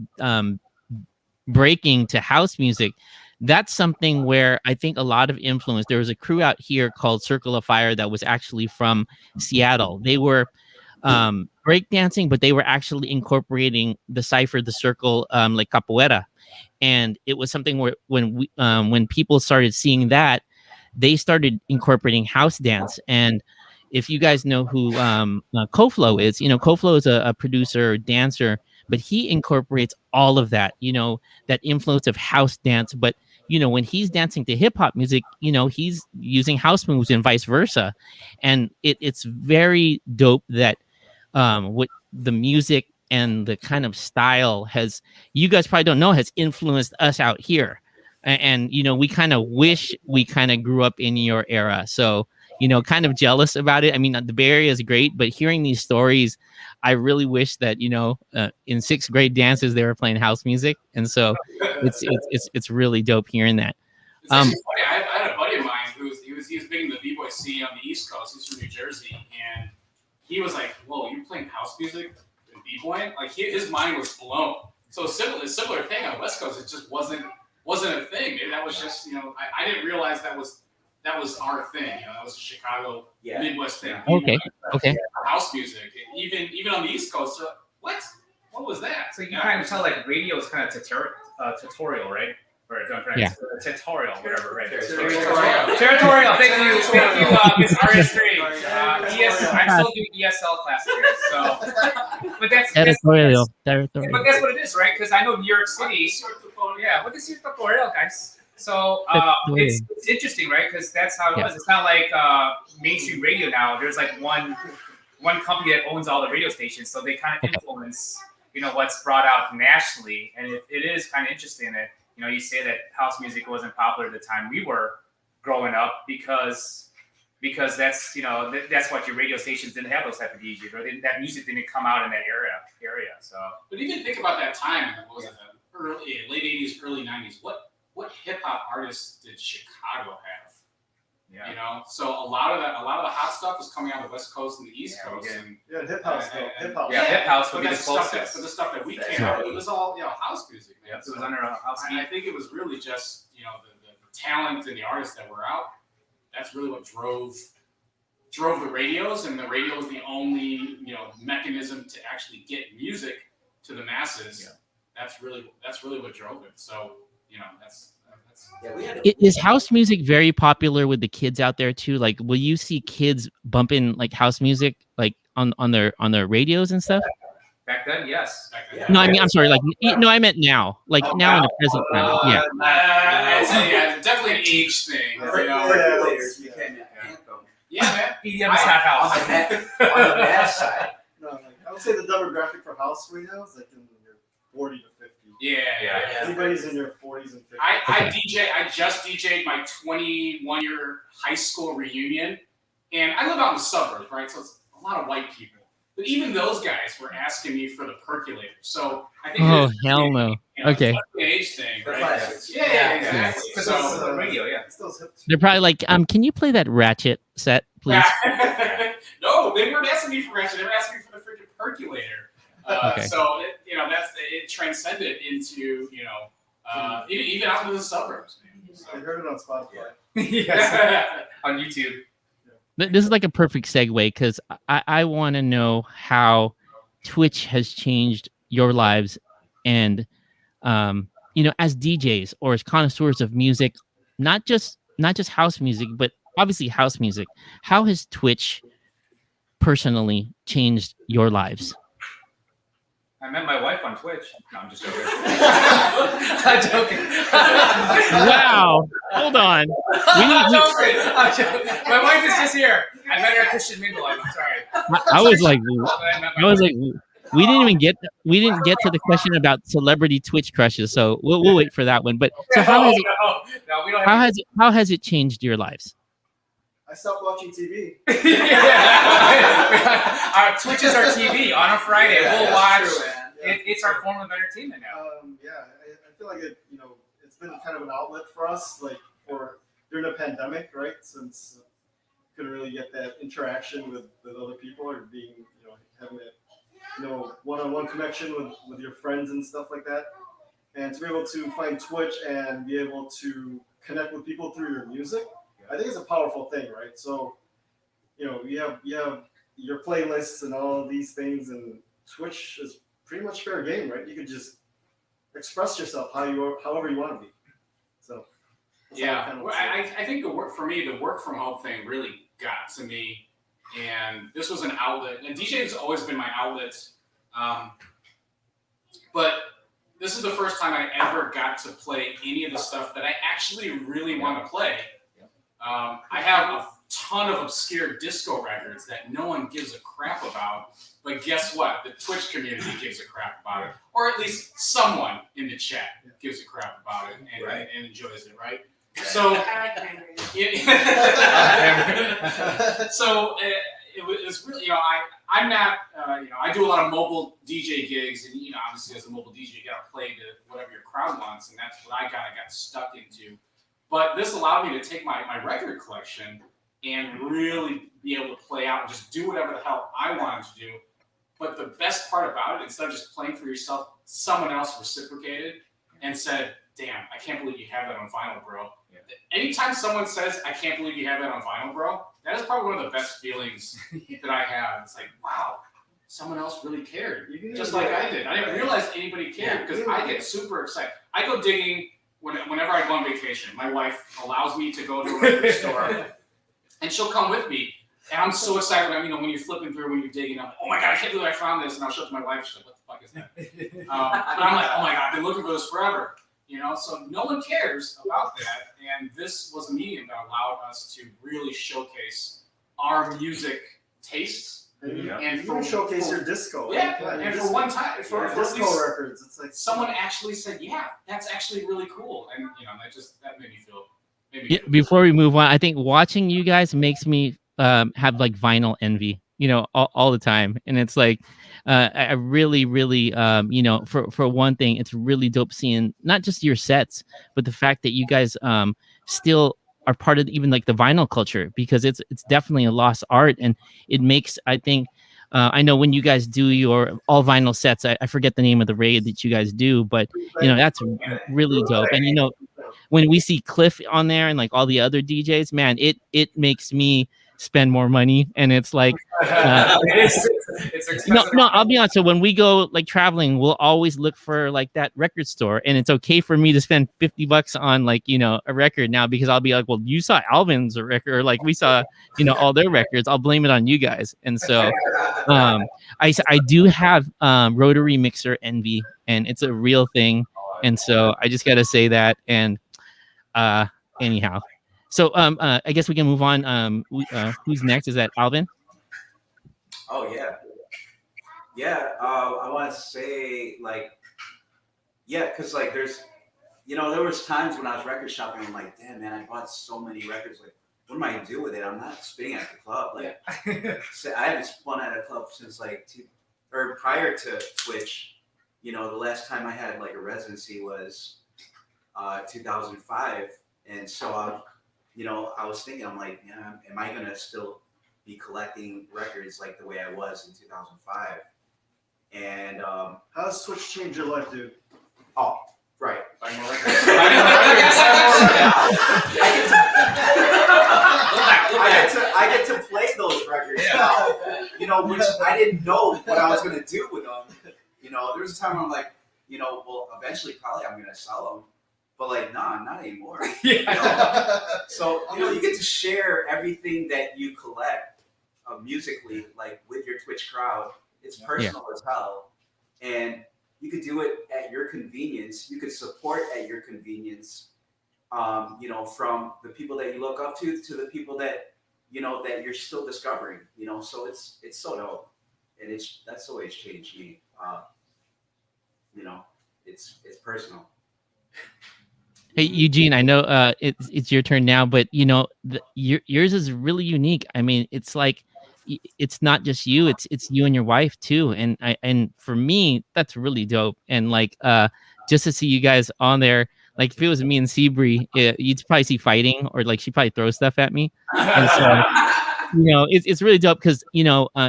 breaking to house music, that's something where I think a lot of influence. There was a crew out here called Circle of Fire that was actually from Seattle. They were breakdancing, but they were actually incorporating the cipher, the circle, like capoeira. And it was something where when people started seeing that, they started incorporating house dance. And if you guys know who Koflo is, Koflo is a producer, dancer, but he incorporates all of that, that influence of house dance. But, when he's dancing to hip hop music, he's using house moves and vice versa. And it's very dope that what the music and the kind of style you guys probably don't know, has influenced us out here. And we kind of wish we kind of grew up in your era. So, kind of jealous about it. I mean, the Bay Area is great, but hearing these stories, I really wish that, in 6th grade dances, they were playing house music. And so it's really dope hearing that. It's actually funny. I had a buddy of mine he was big in the b-boy scene on the East Coast. He's from New Jersey, and he was like, "Whoa, you're playing house music and b-boying?" Like his mind was blown. So a similar thing on the West Coast. It just wasn't a thing. Maybe that was just I didn't realize that was our thing. That was a Chicago Midwest thing. Okay. House music, even on the East Coast. So, what was that? So you kind of tell like radio is kind of tutorial, right? Or Yeah. Tutorial, whatever, right? Territorial. Territorial. Thank you, Miss RS3. I'm still doing ESL classes here, so. But that's Territorial. But that's what it is, right? Because I know New York City. Yeah, what is your tutorial, guys? So it's interesting, right? Because that's how it was. It's not like mainstream radio now. There's like one company that owns all the radio stations, so they kind of influence what's brought out nationally, and it is kind of interesting that you say that house music wasn't popular at the time we were growing up because that's that's what your radio stations didn't have those type of DJs, or that music didn't come out in that area. So, but even think about that time. What was it? Late '80s, early '90s. What hip hop artists did Chicago have? yeah. So a lot of the hot stuff was coming out of the West Coast and the East Coast. And, hip house. Hip house. Yeah, hip house would but be the that's stuff closest. for the stuff that we came out, it was all house music. Man. Yeah, so it was under a house And I think it was really just the talent and the artists that were out. That's really what drove the radios, and the radio was the only mechanism to actually get music to the masses. Yeah. That's really what drove it. So that's we had Is house music very popular with the kids out there too? Like, will you see kids bumping like house music like on their radios and stuff? Back then, yes. No, I mean, I'm sorry. Like, no, I meant now. Like now in the present time. Yeah. definitely an age thing. Percolators became an anthem. Yeah, man. EDM is half house. On the mass side. No, like, I would say the demographic for house right now is like in your 40 to 50. Yeah. Anybody's in your 40s and 50s. I just DJ'd my 21-year high school reunion, and I live out in the suburbs, right? So it's a lot of white people. But even those guys were asking me for the percolator. So I think Oh hell no. Okay. it's an age thing, The right? classics. Yeah, exactly. Because So, it's on radio, yeah. It's those hip They're probably like, can you play that Ratchet set, please? no, they weren't asking me for Ratchet. They were asking me for the freaking percolator. Okay. So it transcended into even out into the suburbs. Man. I heard it on Spotify. Yes. On YouTube. This is like a perfect segue because I want to know how Twitch has changed your lives, and as DJs or as connoisseurs of music, not just house music, but obviously house music. How has Twitch personally changed your lives? I met my wife on Twitch. No, I'm just joking. I'm joking. Wow. Hold on. I'm joking. My wife is just here. I met her at Christian Mingle. I'm sorry. I was like, we didn't get to the question about celebrity Twitch crushes, so we'll wait for that one. But so how has it changed your lives? I stopped watching TV. Our Twitch is our TV on a Friday. We'll watch. Yeah. It's our form of entertainment now. I feel like it's been kind of an outlet for us, like during the pandemic, right? Since couldn't really get that interaction with other people, or being having that one-on-one connection with your friends and stuff like that, and to be able to find Twitch and be able to connect with people through your music, I think it's a powerful thing, right? So you have your playlists and all of these things, and Twitch is pretty much fair game, right? You could just express yourself however you want to be. So I think the work from home thing really got to me, and this was an outlet. And DJing has always been my outlet, but this is the first time I ever got to play any of the stuff that I actually really want to play. I have a ton of obscure disco records that no one gives a crap about, but guess what? The Twitch community gives a crap about it, or at least someone in the chat gives a crap about it and enjoys it, right? So, it was really, I'm not, I do a lot of mobile DJ gigs, and obviously as a mobile DJ, you gotta play to whatever your crowd wants, and that's what I got stuck into. But this allowed me to take my record collection and really be able to play out and just do whatever the hell I wanted to do. But the best part about it, instead of just playing for yourself, someone else reciprocated and said, "Damn, I can't believe you have that on vinyl, bro." Yeah. Anytime someone says, "I can't believe you have that on vinyl, bro," that is probably one of the best feelings that I have. It's like, wow, someone else really cared, just like I did. I didn't realize anybody cared because I get super excited. I go digging whenever I go on vacation. My wife allows me to go to a record store, and she'll come with me. And I'm so excited when you're flipping through, when you're digging, I'm like, "Oh my God, I can't believe I found this." And I'll show it to my wife. She's like, "What the fuck is that?" But I'm like, "Oh my God, I've been looking for this forever." So no one cares about that. And this was a medium that allowed us to really showcase our music tastes And Yeah. And you showcase your disco. Yeah, your and disco, for one time, for at disco least records, it's like someone actually said, "Yeah, that's actually really cool," and that made me feel. Yeah, before we move on, I think watching you guys makes me have like vinyl envy, all the time. And it's like I really, really, for one thing, it's really dope seeing not just your sets, but the fact that you guys still are part of even like the vinyl culture, because it's definitely a lost art. And it makes, I think, I know when you guys do your all vinyl sets, I forget the name of the raid that you guys do, but that's really dope. And when we see Cliff on there and like all the other DJs, man, it makes me spend more money. And it's like It's expensive. no, I'll be honest. So when we go like traveling, we'll always look for like that record store, and it's okay for me to spend $50 on like a record now, because I'll be like, well, you saw Alvin's record, or like we saw all their records. I'll blame it on you guys. And so I do have rotary mixer envy, and it's a real thing. And so I just gotta say that. And anyhow, so I guess we can move on. Who's next? Is that Alvin? Oh yeah, yeah. I want to say because like there was times when I was record shopping. I'm like, damn man, I bought so many records. Like, what am I gonna do with it? I'm not spinning at the club. Like, so I haven't spun at a club since or prior to Twitch. The last time I had like a residency was 2005, and so I was thinking, I'm like, yeah, am I gonna still be collecting records like the way I was in 2005? And how does Switch change your life, dude? oh, right. Buy more I get to play those records now, which I didn't know what I was gonna do with them. There was a time where I'm like, well, eventually probably I'm gonna sell them, but like, nah, not anymore. So you get to share everything that you collect musically, like with your Twitch crowd. It's personal as hell, and you could do it at your convenience. You could support at your convenience. From the people that you look up to the people that that you're still discovering. So it's so dope, and that's always changed me. It's personal. Hey Eugene, I know it's your turn now, but yours is really unique. I mean, it's like it's not just you; it's you and your wife too. And for me, that's really dope. And like just to see you guys on there, like if it was me and Seabree, you'd probably see fighting, or like she probably throws stuff at me. And so it's really dope because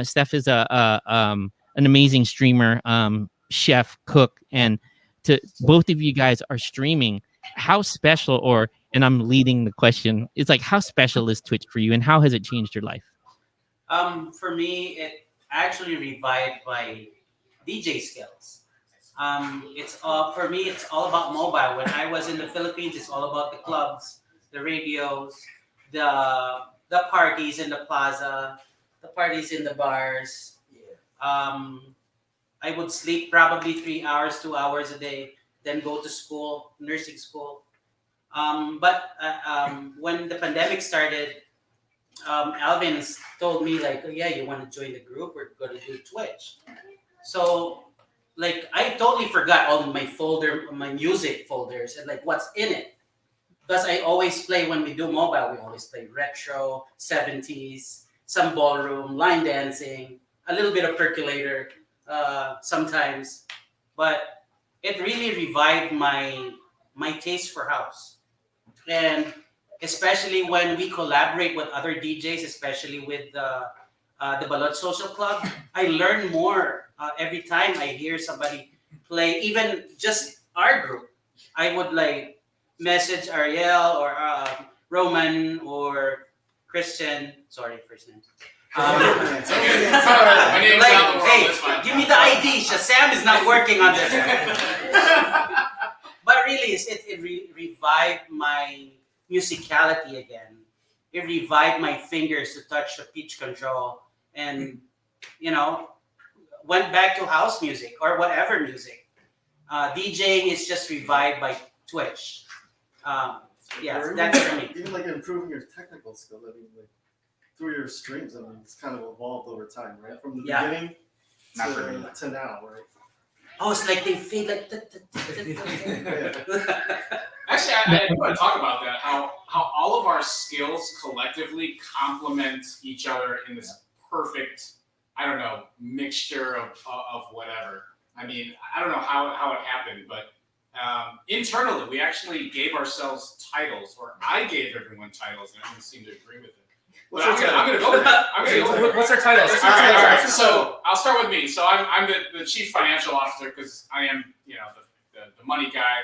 Steph is an amazing streamer, chef, cook, and to both of you guys are streaming. How special, and I'm leading the question, it's like, how special is Twitch for you, and how has it changed your life? For me, it actually revived my DJ skills. It's for me, it's all about mobile. When I was in the Philippines, it's all about the clubs, the radios, the parties in the plaza, the parties in the bars. I would sleep probably 3 hours, 2 hours a day, then go to school, nursing school. But when the pandemic started, Alvin told me like, oh, yeah, you want to join the group? We're going to do Twitch. So like I totally forgot all my music folders and like what's in it. Because I always play when we do mobile, we always play retro, 70s, some ballroom, line dancing, a little bit of percolator sometimes. But it really revived my taste for house. And especially when we collaborate with other DJs, especially with the Balut Social Club, I learn more every time I hear somebody play, even just our group. I would like message Ariel or Roman or Christian. Sorry, first name. My name's Like, out the world, hey, that's fine. give me the ID. Shazam is not working on this. But really, it revived my musicality again. It revived my fingers to touch the pitch control, and went back to house music or whatever music. DJing is just revived by Twitch. Yeah, that's for me. Even like improving your technical skill. I mean, like through your streams, I mean, it's kind of evolved over time, right? From the Yeah. beginning Not for me. to now, right? Oh, it's like they fade like. Actually, I do want to talk about that. How all of our skills collectively complement each other in this perfect, I don't know, mixture of whatever. I mean, I don't know how it happened, but internally we actually gave ourselves titles, or I gave everyone titles, and everyone seemed to agree with it. But I'm gonna go with it. I'm gonna go with it. What's our titles? All right. So I'll start with me. So I'm the chief financial officer because I am, you know, the money guy.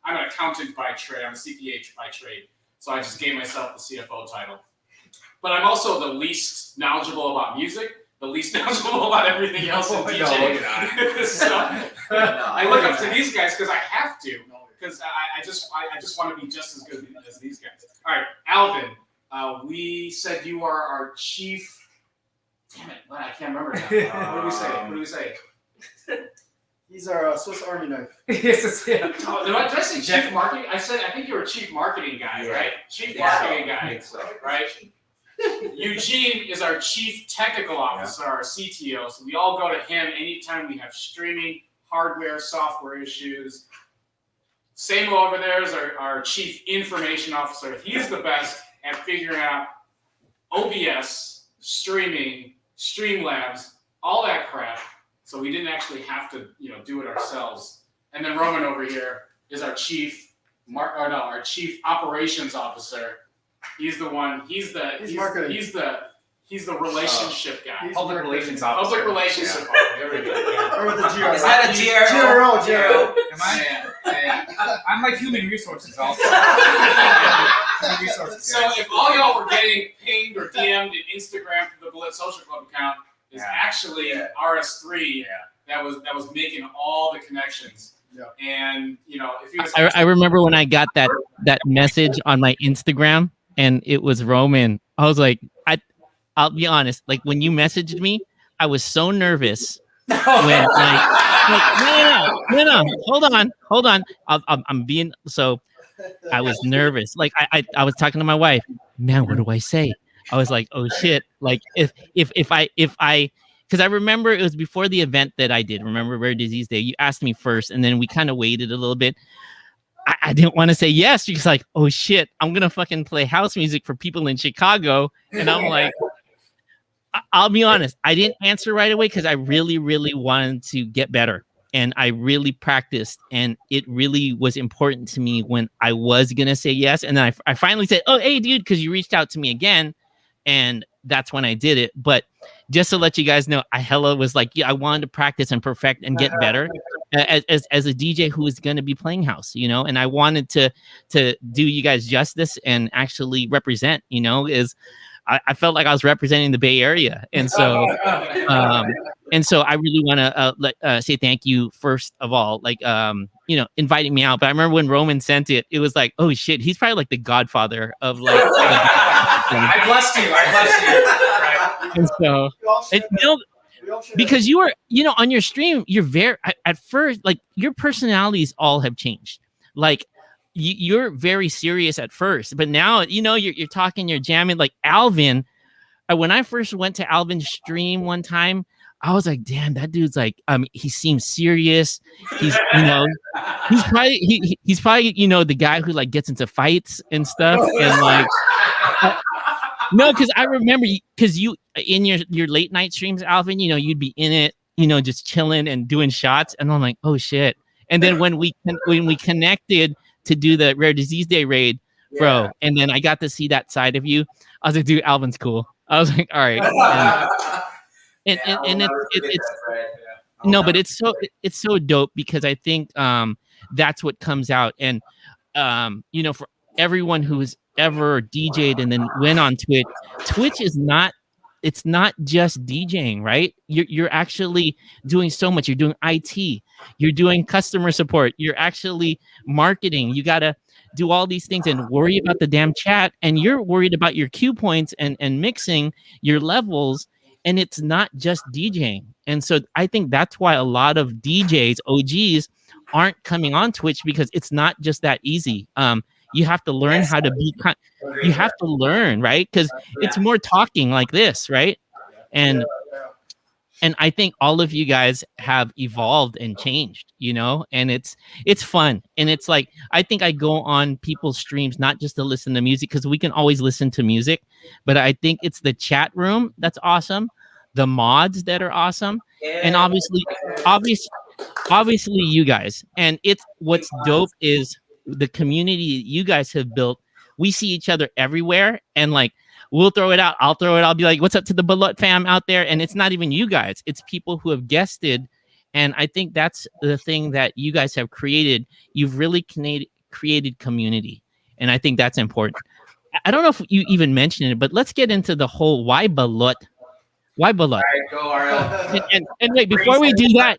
I'm an accountant by trade. I'm a CPA by trade. So I just gave myself the CFO title. But I'm also the least knowledgeable about music, the least knowledgeable about everything else in DJing. So I look up to these guys because I have to, because I just want to be just as good as these guys. All right, Alvin. We said you are our chief. Damn it! I can't remember now. What do we say? He's our Swiss Army knife. Yes, yeah. Oh, did I say chief marketing? I think you were chief marketing guy, right? Chief marketing guy, right? Eugene is our chief technical officer, our CTO. So we all go to him anytime we have streaming, hardware, software issues. Samo over there is our chief information officer. He's the best at figuring out OBS, streaming, Streamlabs, all that crap. So we didn't actually have to, do it ourselves. And then Roman over here is our chief operations officer. He's the one. He's the relationship guy. Public relations officer. Public relations officer. There we go. Or the GRO. Is that a GRO. Am I? I'm like human resources also. Human resources. So if all y'all were getting pinged or DM'd in Instagram from the Balut Social Club account, is actually RS3 that was making all the connections. Yeah. And if you I remember when I got that message on my Instagram and it was Roman. I was like, I'll be honest, like when you messaged me, I was so nervous when no, hold on. I'm being so. I was nervous. Like I was talking to my wife. Man, what do I say? I was like, oh shit. Like if I because I remember it was before the event that I did. Remember Rare Disease Day? You asked me first, and then we kind of waited a little bit. I didn't want to say yes because like, oh shit, I'm gonna fucking play house music for people in Chicago, and I'm like, I'll be honest, I didn't answer right away because I really, really wanted to get better. And I really practiced, and it really was important to me when I was going to say yes. And then I finally said, oh, hey, dude, because you reached out to me again. And that's when I did it. But just to let you guys know, I was like, yeah, I wanted to practice and perfect and get better as a DJ who is going to be playing house, and I wanted to do you guys justice and actually represent, is I felt like I was representing the Bay Area. And so I really want to say thank you first of all, like, inviting me out. But I remember when Roman sent it, it was like, oh shit, he's probably like the godfather of like. I blessed you. Right. And so, because you were, on your stream, you're very, at first, like your personalities all have changed. Like, you're very serious at first, but now you're talking, you're jamming. Like Alvin, when I first went to Alvin's stream one time, I was like, damn, that dude's like, he seems serious. He's he's probably the guy who like gets into fights and stuff. And like no, because I remember because you in your late night streams, Alvin, you'd be in it, just chilling and doing shots, and I'm like, oh shit. And then when we connected to do the Rare Disease Day raid, bro. And then I got to see that side of you. I was like, dude, Alvin's cool. I was like, all right. And it's no, but it's so dope because I think that's what comes out. And for everyone who's ever DJ'd and then went on Twitch is not. It's not just DJing, right? You're actually doing so much. You're doing IT. You're doing customer support. You're actually marketing. You got to do all these things and worry about the damn chat. And you're worried about your cue points and mixing your levels. And it's not just DJing. And so I think that's why a lot of DJs, OGs, aren't coming on Twitch because it's not just that easy. you have to learn how to be you have to learn, right? Because it's more talking like this, right? And and I think all of you guys have evolved and changed, and it's fun. And it's like, I think I go on people's streams not just to listen to music, because we can always listen to music, but I think it's the chat room that's awesome, the mods that are awesome, and obviously you guys. And it's what's dope is the community you guys have built. We see each other everywhere, and like, we'll throw it out, I'll throw it, I'll be like, what's up to the Balut fam out there? And it's not even you guys, it's people who have guested. And I think that's the thing that you guys have created. You've really created community, and I think that's important. I don't know if you even mentioned it, but let's get into the whole why Balut. Why Balut? All right, go RL. And wait, before we do that,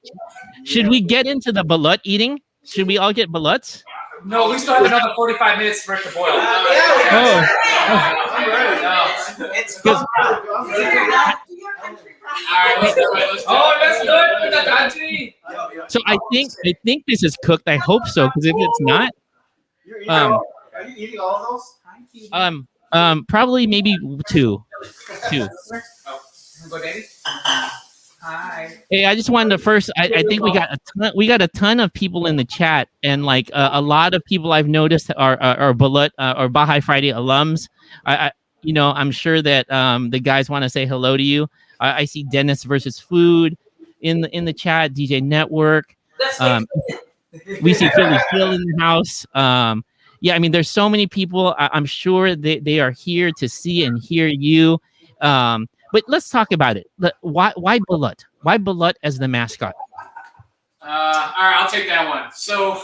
should we get into the balut eating? Should we all get baluts? No, we still have another 45 minutes for it to boil. Oh. It's Because- Let's do it. Oh, let's do it with the country. So I think this is cooked. I hope so, because if it's not, You're eating um, are you eating all of those? probably maybe two. Go, Daddy. Hi. Hey, I just wanted to first. I think we got a ton of people in the chat, and like a lot of people I've noticed are Balut or Baha'i Friday alums. I'm sure that the guys want to say hello to you. I see Dennis versus Food in the chat. DJ Network. We see Philly Phil in the house. Yeah, I mean, there's so many people. I'm sure they are here to see and hear you. But let's talk about it. Why Balut? Why Balut as the mascot? All right, I'll take that one. So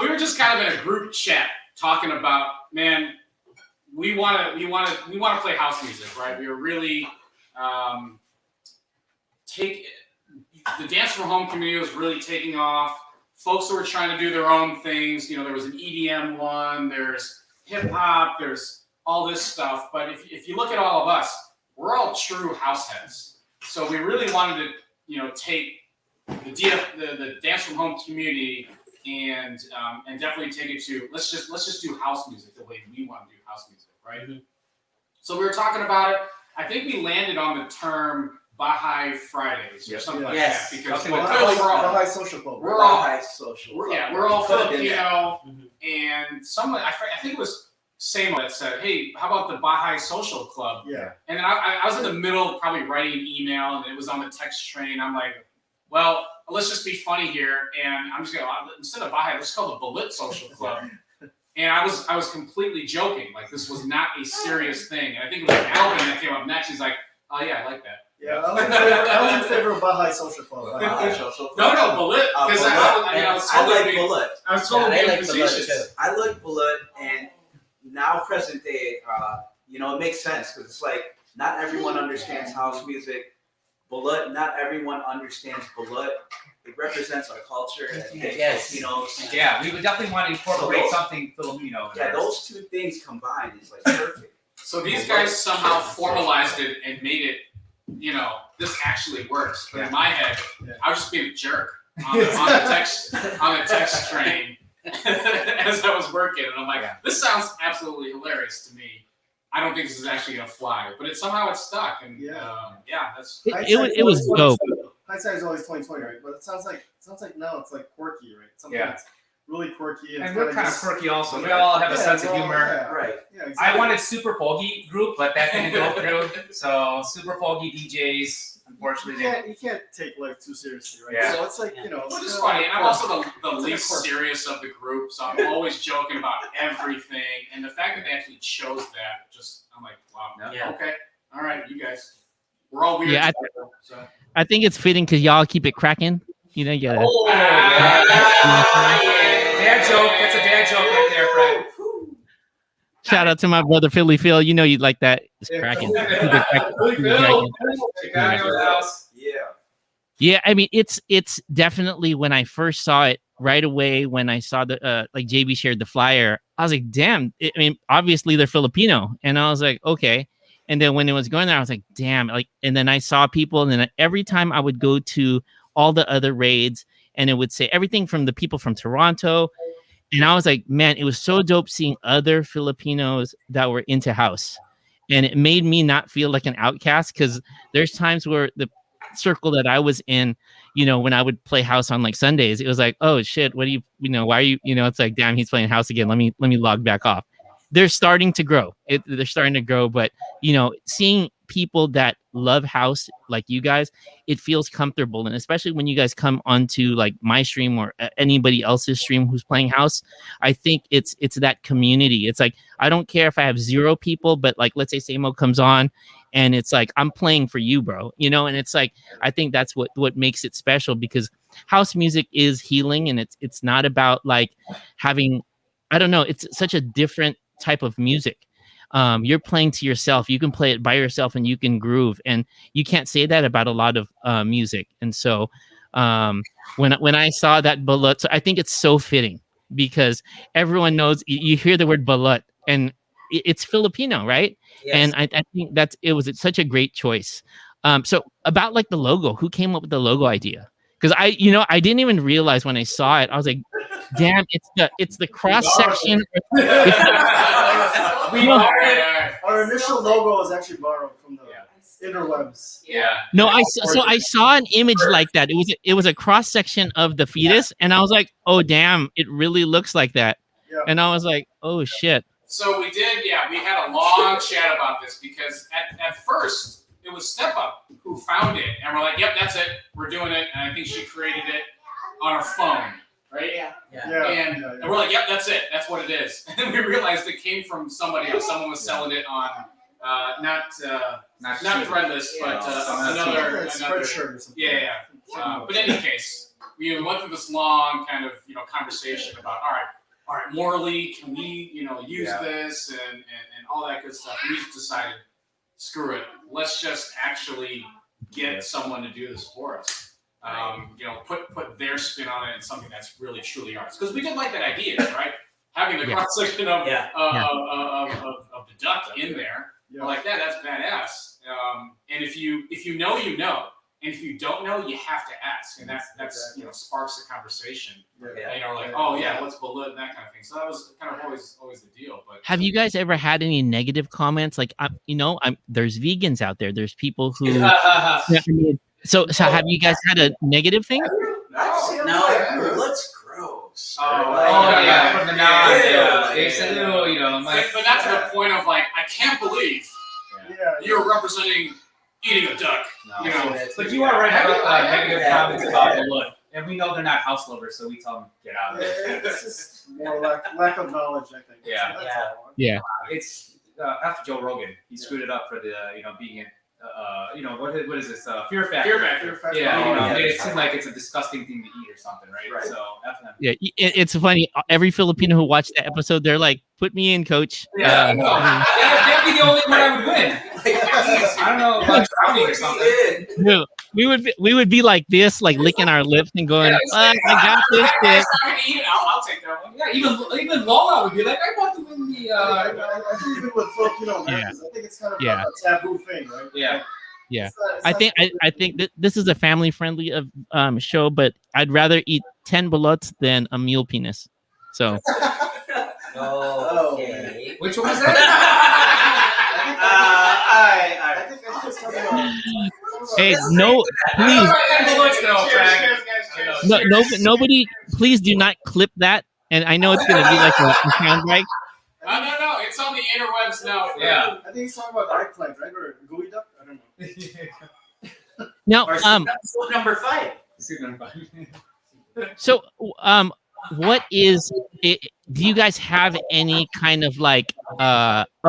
we were just kind of in a group chat talking about, man, we want to play house music, right? We were really the dance from home community was really taking off. Folks who were trying to do their own things. There was an EDM one. There's hip hop. There's all this stuff. But if you look at all of us, we're all true house heads. So we really wanted to, take the dance from home community and definitely take it to let's just do house music the way we want to do house music, right? Mm-hmm. So we were talking about it. I think we landed on the term Baha'i Fridays or something like that because Baha'i Social Club. We're all Baha'i Social Club. we're all Filipino, and someone I think it was Samo that said, "Hey, how about the Baha'i Social Club?" Yeah. And then I was in the middle of probably writing an email, and it was on the text train. I'm like, well, let's just be funny here, and I'm just gonna instead of Baha'i, let's call it the Balut Social Club. And I was completely joking, like this was not a serious thing. And I think it was Alvin that came up next. He's like, "Oh yeah, I like that." Yeah, I was in favor of Baha'i Social Club. Baha'i Social Club. No, Balut, because I was I totally like Balut. I was totally I like facetious. Balut too. I like Balut, and now present day, it makes sense because it's like not everyone understands house music. Balut, not everyone understands Balut. It represents our culture as Yes. Filipinos. Yeah, we would definitely want to incorporate something Filipino. Yeah, those two things combined is like perfect. So these guys somehow formalized it and made it, this actually works. But in my head, I was just being a jerk on the text train as I was working, and I'm like, this sounds absolutely hilarious to me. I don't think this is actually gonna fly, but somehow it stuck, and that's It was dope. Hindsight is always 20/20, right? But it sounds like now it's like quirky, right? Something that's really quirky and we're kind of quirky also. We all have a sense of humor. Right. Yeah, exactly. I wanted Super Pogi group, but that didn't go through. So Super Pogi DJs, unfortunately, you can't take life too seriously, right? Yeah. So it's like, which is funny. And I'm also the least serious of the group, so I'm always joking about everything. And the fact that they actually chose that, I'm like, wow, Yeah. okay, all right, you guys, we're all weird. Yeah, together, so. I think it's fitting because y'all keep it cracking. You gotta. Dad joke. That's a dad joke right there, Fred. Shout out to my brother Philly Phil. You know you'd like that. It's cracking. Keep it cracking. Keep it cracking. Chicago's house. Yeah. Yeah, I mean it's definitely when I first saw it right away when I saw the like JB shared the flyer, I was like, damn. I mean, obviously they're Filipino, and I was like, okay. And then when it was going there, I was like, damn. Like, and then I saw people, and then every time I would go to all the other raids, and it would say everything from the people from Toronto, And I was like, man, it was so dope seeing other Filipinos that were into house. And it made me not feel like an outcast, because there's times where the circle that I was in, when I would play house on like Sundays, it was like, oh shit, what do why are you, it's like, damn, he's playing house again. Let me log back off. They're starting to grow. They're starting to grow, but seeing people that love house like you guys, it feels comfortable. And especially when you guys come onto like my stream or anybody else's stream who's playing house, I think it's that community. It's like, I don't care if I have 0 people, but like, let's say Samo comes on and it's like, I'm playing for you, bro, and it's like, I think that's what makes it special, because house music is healing, and it's not about like having, I don't know, it's such a different type of music. You're playing to yourself. You can play it by yourself and you can groove, and you can't say that about a lot of music. And so when I saw that Balut, so I think it's so fitting, because everyone knows, you hear the word Balut and it's Filipino, right? Yes. And I think it was such a great choice. So about like the logo, who came up with the logo idea? Because I didn't even realize when I saw it. I was like, damn, it's the cross section. Our initial logo is actually borrowed from the interwebs. Yeah. No, I saw an image like that. It was a cross section of the fetus, and I was like, oh damn, it really looks like that. Yeah. And I was like, oh shit. So we did, we had a long chat about this, because at first it was Step Up who found it, and we're like, yep, that's it, we're doing it. And I think she created it on her phone, right? Yeah. And we're like, yep, that's it, that's what it is. And we realized it came from somebody else. Someone was selling it on not Threadless, but another Spreadshirt or something. Yeah. But in any case, we went through this long kind of conversation about, all right, morally, can we use this and all that good stuff. We just decided, screw it, let's just actually get someone to do this for us. Put their spin on it, and something that's really truly ours. Because we did like that idea, right? Having the cross section of the duck in there, we're like that's badass. And if you know, you know. And if you don't know, you have to ask, and that's sparks a conversation. Like, oh yeah, what's Balut and that kind of thing. So that was kind of always the deal. But have you guys ever had any negative comments? Like, there's vegans out there. There's people who. So have you guys had a negative thing? No. Let's gross. From the non. They said, I'm like, but not to the point of like, I can't believe you're representing eating a duck. But you are right about negative comments about Balut. And we know they're not house lovers, so we tell them, get out of it. It's just more lack of knowledge, I think. Yeah. It's after Joe Rogan, he screwed it up for the being in what is this Fear Factor? Fear Factor. Yeah, it seems like it's a disgusting thing to eat or something, right? So F them. Yeah, it's funny. Every Filipino who watched the episode, they're like, "Put me in, coach." That'd be the only one I would win. I don't know about drowning or something. No, we would be like this, like licking our lips and going, "I got this shit." I'll take that one. Yeah, even Lola would be like, "I want to win the." I think even with Filipino Americans, I think it's kind of a taboo thing, right? Yeah. I think that this is a family friendly show, but I'd rather eat 10 balots than a mule penis. So. Okay. Which one was that? I think it's talking about. Hey, no, please. No, nobody. Please do not clip that. And I know it's going to be like a soundbite. No, it's on the interwebs now. Yeah. I think he's talking about eggplant, right? Or gooey duck? I don't know. Now, number 5. So, what is it? Do you guys have any kind of like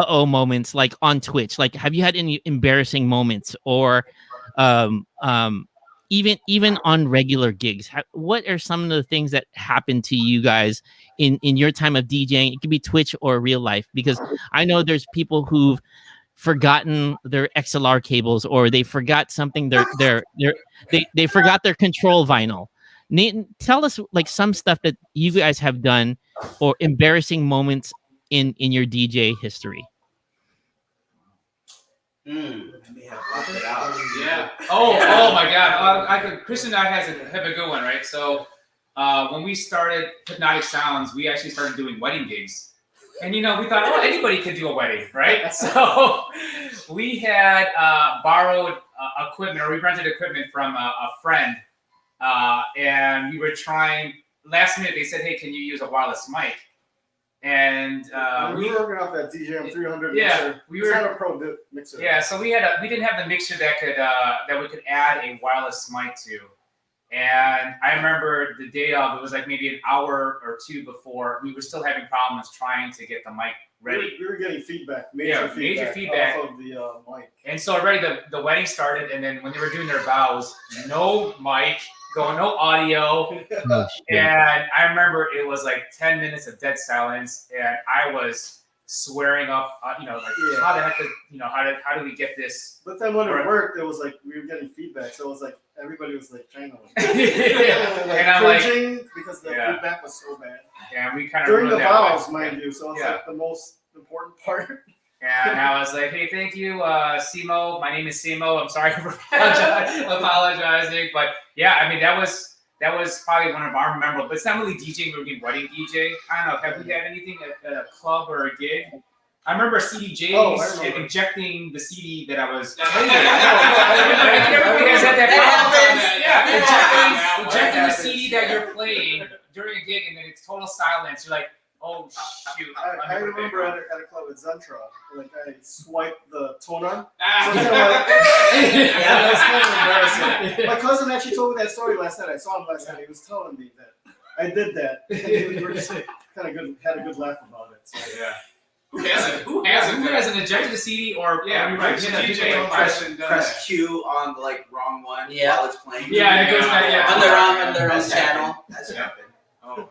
moments like on Twitch? Like, have you had any embarrassing moments, or even on regular gigs? What are some of the things that happen to you guys in your time of DJing? It could be Twitch or real life, because I know there's people who've forgotten their XLR cables, or they forgot something. They forgot their control vinyl. Nathan, tell us like some stuff that you guys have done or embarrassing moments in your DJ history. Yeah. Oh my God. Chris and I have a good one, right? So when we started Hypnotic Sounds, we actually started doing wedding gigs. And, we thought, oh, anybody could do a wedding, right? So we had borrowed equipment, or we rented equipment from a friend. And we were trying, last minute, they said, hey, can you use a wireless mic? And we were working off that DJM 300 yeah, mixer. we were had a pro mixer. Yeah, so we didn't have the mixer that we could add a wireless mic to. And I remember the day of, it was like maybe an hour or two before, we were still having problems trying to get the mic ready. We were getting feedback, major feedback off of the mic. And so already the wedding started, and then when they were doing their vows, no mic, no audio. And I remember it was like 10 minutes of dead silence, and I was swearing up, how the heck how do we get this? But then when it worked, it was like we were getting feedback, so it was like everybody was like trying to and I'm cringing because the feedback was so bad. Yeah, we kind of during the vows, mind you, so it's like the most important part. And I was like, hey, thank you, Simo. My name is Simo. I'm sorry for apologizing, but yeah, I mean that was probably one of our memorable. But it's not really DJing. We were doing wedding DJ. I don't know. Have we had anything at a club or a gig? I remember CDJs injecting the CD that I was playing. Everybody has had that problem. Injecting the CD that you're playing during a gig, and then it's total silence. You're like, oh shoot! I remember at a club at Zentra, like I swiped the toner. That was kind of embarrassing. My cousin actually told me that story last night. I saw him last night. He was telling me that I did that. And we were just kind of had a good laugh about it. So. Yeah. Who hasn't ejected the CD or DJ press Q on the wrong one while it's playing? Yeah, and it goes back on the wrong channel. That's happened. Oh my god.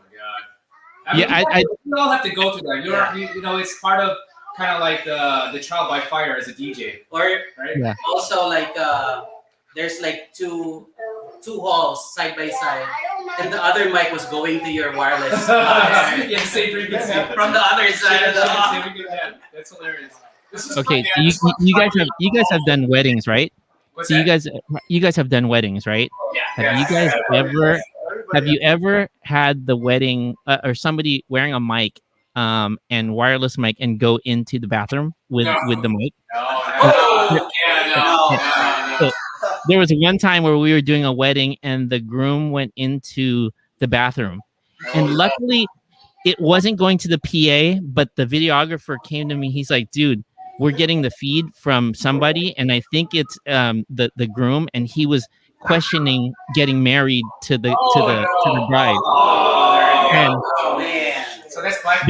I mean, we all have to go through that. It's part of kind of like the trial by fire as a DJ. Or right? Also there's two halls side by side, and the other mic was going to your wireless. Same frequency from the other side of the hall. That's hilarious. Okay, so you guys have done weddings, right? What's so that? you guys have done weddings, right? Yeah. Have you ever had the wedding or somebody wearing a mic and wireless mic and go into the bathroom with the mic? No. There was one time where we were doing a wedding and the groom went into the bathroom, and luckily it wasn't going to the PA, but the videographer came to me. He's like, dude, we're getting the feed from somebody, and I think it's the groom, and he was questioning getting married to the bride. So that's black.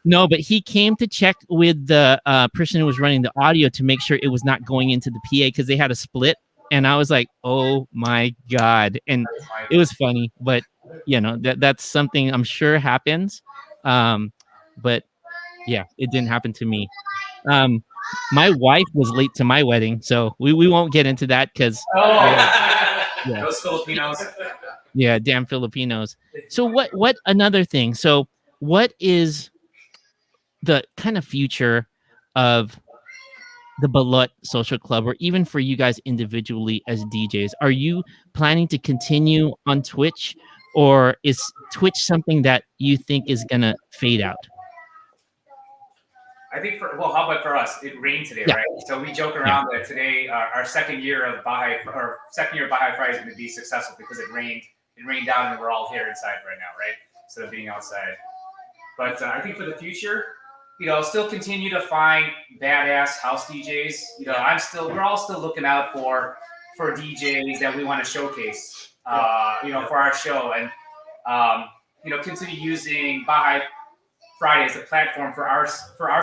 No, but he came to check with the person who was running the audio to make sure it was not going into the PA because they had a split. And I was like, oh my God. And it was funny, but that's something I'm sure happens. But yeah, it didn't happen to me. My wife was late to my wedding, so we won't get into that because those Filipinos. Yeah, damn Filipinos. So what another thing? So what is the kind of future of the Balut Social Club, or even for you guys individually as DJs? Are you planning to continue on Twitch, or is Twitch something that you think is gonna fade out? I think how about for us? It rained today, right? So we joke around that today, our second year of Baha'i Friday is going to be successful because it rained. It rained down, and we're all here inside right now, right? Instead of being outside. But I think for the future, still continue to find badass house DJs. We're all still looking out for DJs that we want to showcase, for our show, and continue using Baha'i Friday as a platform for our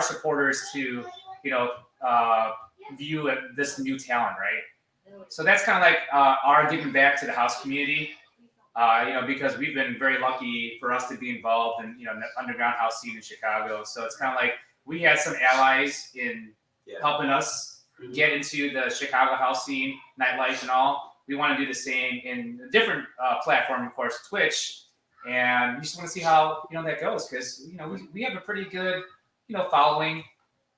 supporters to, view this new talent, right? So that's kind of like our giving back to the house community. Because we've been very lucky for us to be involved in, the underground house scene in Chicago. So it's kind of like we had some allies in helping us get into the Chicago house scene, nightlife and all. We want to do the same in a different platform, of course, Twitch. And we just want to see how, that goes. Because, we have a pretty good, following.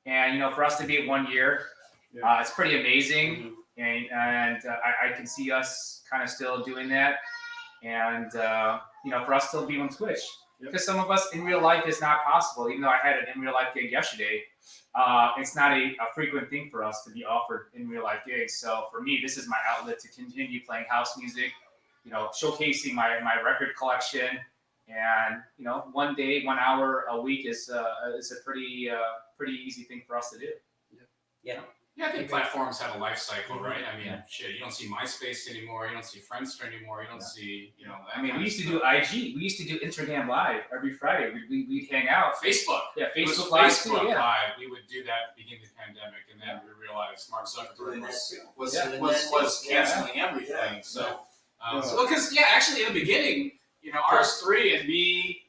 And, for us to be at 1 year, it's pretty amazing. And I can see us kind of still doing that. and for us to be on Twitch. Yep. Because some of us in real life is not possible. Even though I had an in real life gig yesterday, it's not a frequent thing for us to be offered in real life gigs. So for me, this is my outlet to continue playing house music, showcasing my record collection, and 1 day, 1 hour a week is a pretty easy thing for us to do. Yeah. Yeah, I think platforms have a life cycle, right? I mean, shit, you don't see MySpace anymore. You don't see Friendster anymore. You don't see, I mean, we used to do IG. We used to do Instagram Live every Friday. We'd hang out. Facebook. Yeah, It was Facebook Live too. Facebook Yeah. Live. We would do that at the beginning of the pandemic, and then we realized Mark Zuckerberg Doing that was too. was Yeah. canceling everything. Yeah. So, because actually in the beginning, RS3 and me,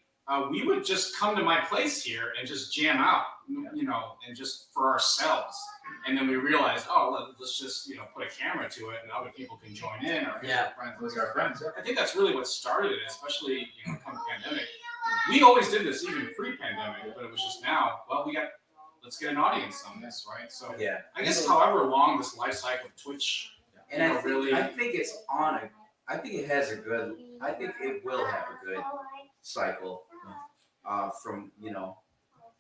we would just come to my place here and just jam out, and just for ourselves. And then we realized, let's just put a camera to it, and other people can join in, or Yeah. friends. Those are our friends. I think that's really what started it, especially come the pandemic. We always did this even pre-pandemic, but it was just now. Well, let's get an audience on this, right? So Yeah. I guess however long this life cycle of Twitch, And I think, really, I think it's on a. I think it has a good. I think it will have a good cycle.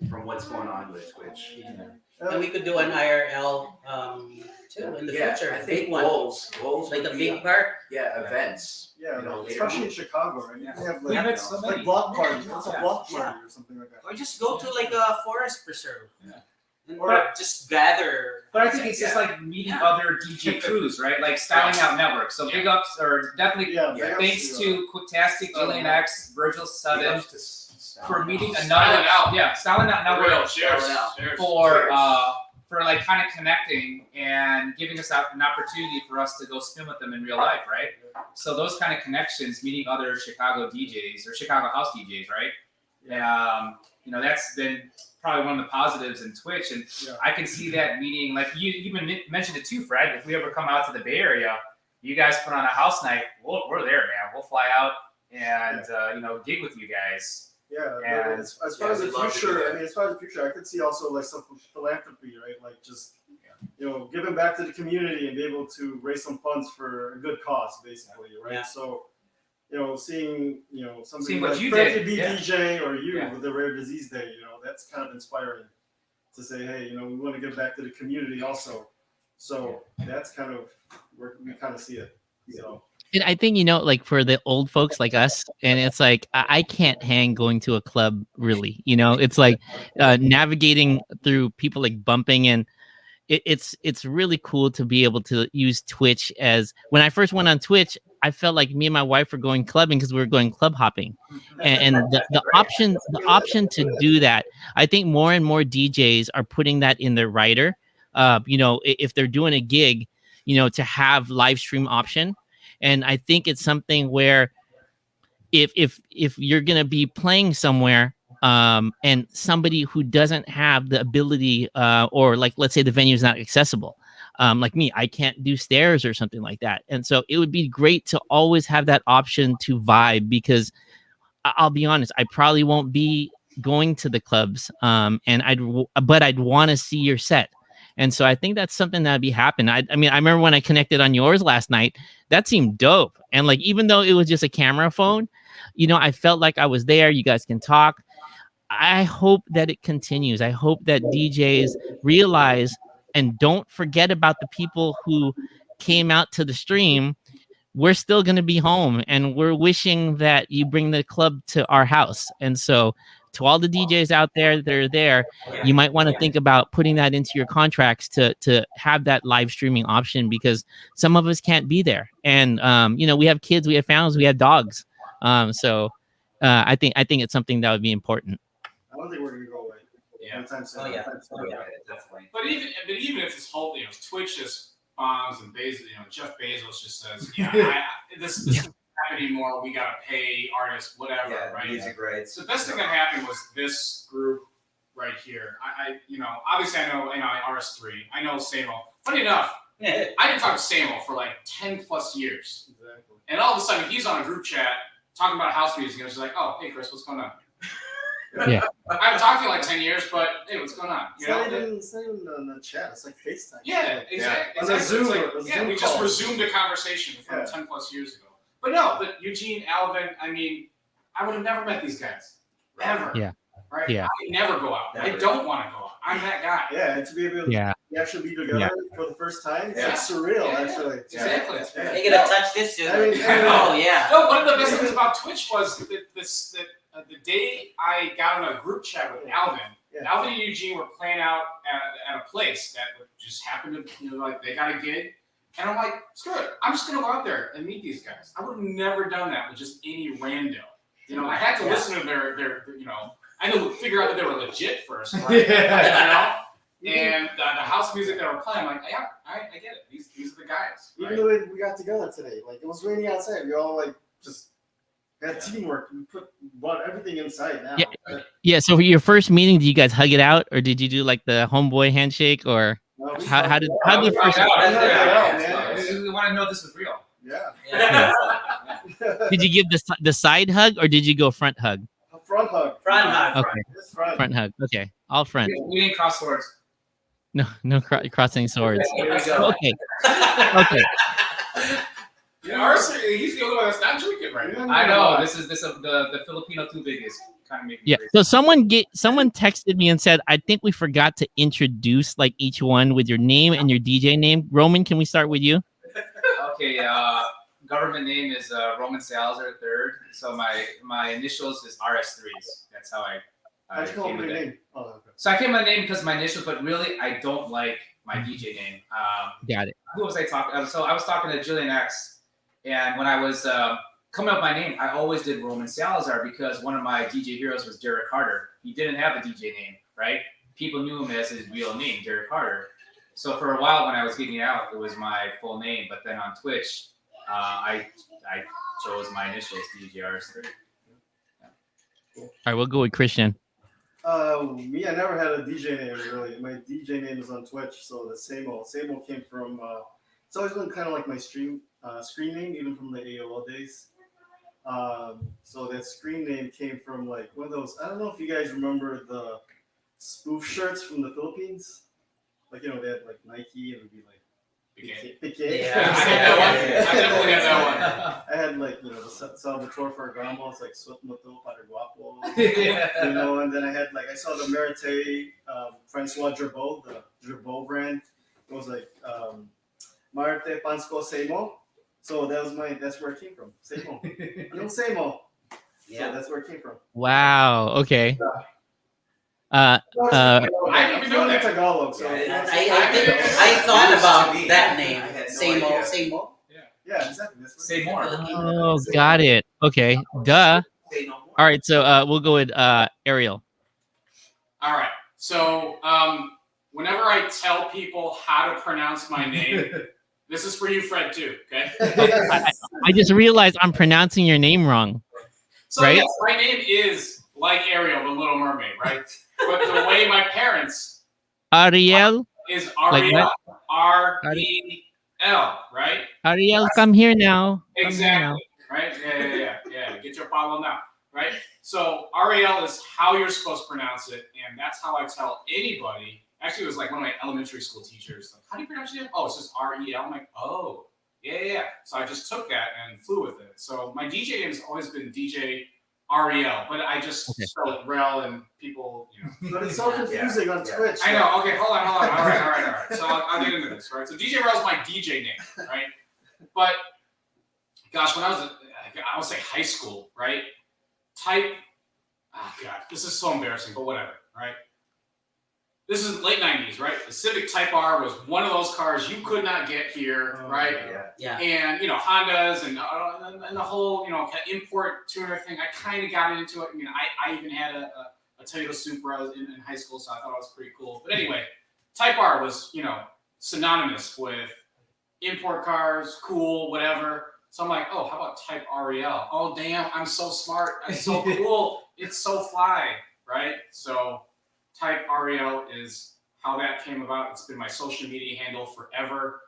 From what's going on with Twitch. And we could do an IRL too in the future. I A think big one, goals like would a be, big park. events. Yeah, later especially on. in Chicago, right? Yeah. We have We like, met so many. like block parties. It's a Yeah. block party or something like that. Or just go to like a forest preserve. Yeah. And Or- just gather. But I think it's just like meeting Yeah. other DJ crews, right? Like Styling Out Network. So big ups, or definitely Yeah, Yeah. thanks to Quicktastic, Julian X, Virgil Sutton for meeting Styling another. Out. Yeah, Styling Out For real, Network cheers. Styling Out. Cheers. for like kind of connecting and giving us an opportunity for us to go spin with them in real life, right? So those kind of connections, meeting other Chicago DJs or Chicago house DJs, right? That's been probably one of the positives in Twitch, and Yeah. I can see that meeting, like you even mentioned it too, Fred. If we ever come out to the Bay Area, you guys put on a house night, we're there, man. We'll fly out and gig with you guys. Yeah, And- but as far as the we'd love to do future, that. I mean, as far as the future, I could see also like some philanthropy, right? Like just giving back to the community and be able to raise some funds for a good cause, basically, right? Yeah. So, seeing somebody Seeing what like you Frankie did, B. yeah. DJ or you Yeah. with the Rare Disease Day, that's kind of inspiring to say, hey, we want to give back to the community also. So that's kind of where we kind of see it. So. And I think, like for the old folks like us, and it's like, I can't hang going to a club really, it's like navigating through people like bumping, and it's really cool to be able to use Twitch as, when I first went on Twitch, I felt like me and my wife were going clubbing because we were going club hopping. And the option to do that, I think more and more DJs are putting that in their rider. If they're doing a gig, to have live stream option. And I think it's something where if you're gonna be playing somewhere, and somebody who doesn't have the ability, or like let's say the venue is not accessible, like me, I can't do stairs or something like that, and so it would be great to always have that option to vibe, because I'll be honest, I probably won't be going to the clubs, and I'd want to see your set. And so I think that's something that'd be happening. I mean, I remember when I connected on yours last night, that seemed dope. And like, even though it was just a camera phone, I felt like I was there. You guys can talk. I hope that it continues. I hope that DJs realize and don't forget about the people who came out to the stream. We're still going to be home, and we're wishing that you bring the club to our house. And so to all the DJs out there that are there, you might want to think about putting that into your contracts to have that live streaming option, because some of us can't be there. And, we have kids, we have families, we have dogs. So I think it's something that would be important. I don't think we're going to go away. Yeah. Anytime soon. Oh, yeah. Definitely. But even if this whole Twitch just bombs and Bezos, Jeff Bezos just says, this isn't happening anymore. We gotta pay artists, whatever, Yeah, right? music rights. So the best thing that happened was this group right here. I obviously I know RS3. I know Samo. Funny enough, I didn't talk to Samo for like 10 plus years, Exactly. and all of a sudden he's on a group chat talking about house music, and I was like, oh, hey Chris, what's going on? Yeah. I haven't talked to you in like 10 years, but hey, what's going on? It's not even on the chat. It's like FaceTime. Yeah, exactly. On a Zoom, It's like, a yeah, Zoom we just call. resumed a conversation from Yeah. 10 plus years ago. but Eugene, Alvin, I mean, I would have never met these guys. Ever. Yeah. Right? Yeah. I never go out. I Never. don't want to go out. I'm that guy. Yeah, and to be able to Yeah. actually be together Yeah. for the first time, it's Yeah. like surreal, Yeah. actually. Exactly. Yeah. You're gonna touch this soon. I mean, Oh yeah. No, one of the best things about Twitch was that the day I got on a group chat with Alvin, Yeah. Alvin and Eugene were playing out at a place that just happened to, like, they got a gig. And I'm like, screw it. I'm just going to go out there and meet these guys. I would have never done that with just any rando. I had to listen to their I had to figure out that they were legit first, right? And the house music that were playing, I'm like, yeah, I get it. These are the guys. Even Right? the way we got together today, like it was raining outside. We all like just had teamwork. We brought everything inside now. Yeah. Yeah. So for your first meeting, did you guys hug it out, or did you do like the homeboy handshake, or No, we how found did out. how did the first? We want to know this was real. Yeah. Yeah. Did you give the side hug, or did you go front hug? A front hug. Front hug. Okay, It's front. front hug. Okay, all front. We didn't cross swords. No crossing swords. Here we go. Okay. Okay. He's the only one that's not drinking right now. I know this is the Filipino too big is kind of making me Yeah. crazy. So someone texted me and said, I think we forgot to introduce like each one with your name and your DJ name. Roman, can we start with you? Okay, government name is Roman Salazar III. So my initials is RS3s. That's how I How'd you call came him with your it. name? Oh, okay. So I came with my name because of my initials, but really I don't like my DJ name. Got it. Who was I talking? So I was talking to Jillian X, and when I was coming up with my name, I always did Roman Salazar because one of my DJ heroes was Derek Carter. He didn't have a DJ name, right? People knew him as his real name, Derek Carter. So for a while when I was getting out, it was my full name. But then on Twitch, I chose my initials, DJRS3. All right, we'll go with Christian. Me, I never had a DJ name really. My DJ name is on Twitch, so the same old came from. It's always been kind of like my screen name, even from the AOL days. So that screen name came from like one of those. I don't know if you guys remember the spoof shirts from the Philippines. Like they had like Nike and it would be like Piqué. Yeah. I had that one. I definitely had that one. I had like the Salvatore Ferragamo. It's like Suot mo to para guapo. Yeah. And then I saw the Merite Francois Gerbeau, the Gerbeau brand. It was like Marte Pansco Semo. So that's where it came from. Semo. Yung Semo. So Yeah. that's where it came from. Wow. Okay. I didn't even know that. Tagalog. So I thought about that name. I had no Same idea. old, same old. yeah, exactly. That's Say more. Oh, got it. Okay. Duh. Say no more. All right. So we'll go with Ariel. All right. So whenever I tell people how to pronounce my name, this is for you, Fred, too. Okay. I just realized I'm pronouncing your name wrong. So Right? yes, my name is like Ariel, the Little Mermaid, right? But the way my parents Ariel. is Like Ariel, what? R-E-L, right? Ariel, come here now. Come here now. Exactly. Right? Yeah. Get your follow now, right? So Ariel is how you're supposed to pronounce it, and that's how I tell anybody. Actually, it was like one of my elementary school teachers. Like, how do you pronounce your name? Oh, it's just R-E-L. I'm like, oh, yeah. So I just took that and flew with it. So my DJ name has always been DJ Ariel, but I just spell it Rel, and people, But it's so confusing on Yeah. Twitch. I know. Okay, hold on. All right. So I'll get into this, right? So DJ Rel is my DJ name, right? But gosh, when I would say high school, right? Oh God, this is so embarrassing, but whatever, right? This is late 90s, right? The Civic Type R was one of those cars you could not get here, right? Yeah. Yeah. And Hondas and the whole kind of import tuner thing. I kind of got into it. I even had a Toyota Supra in high school, so I thought it was pretty cool. But anyway, Type R was synonymous with import cars, cool, whatever. So I'm like, oh, how about Type REL? Oh, damn, I'm so smart. I'm so cool. It's so fly, right? So Type REL is how that came about. It's been my social media handle forever.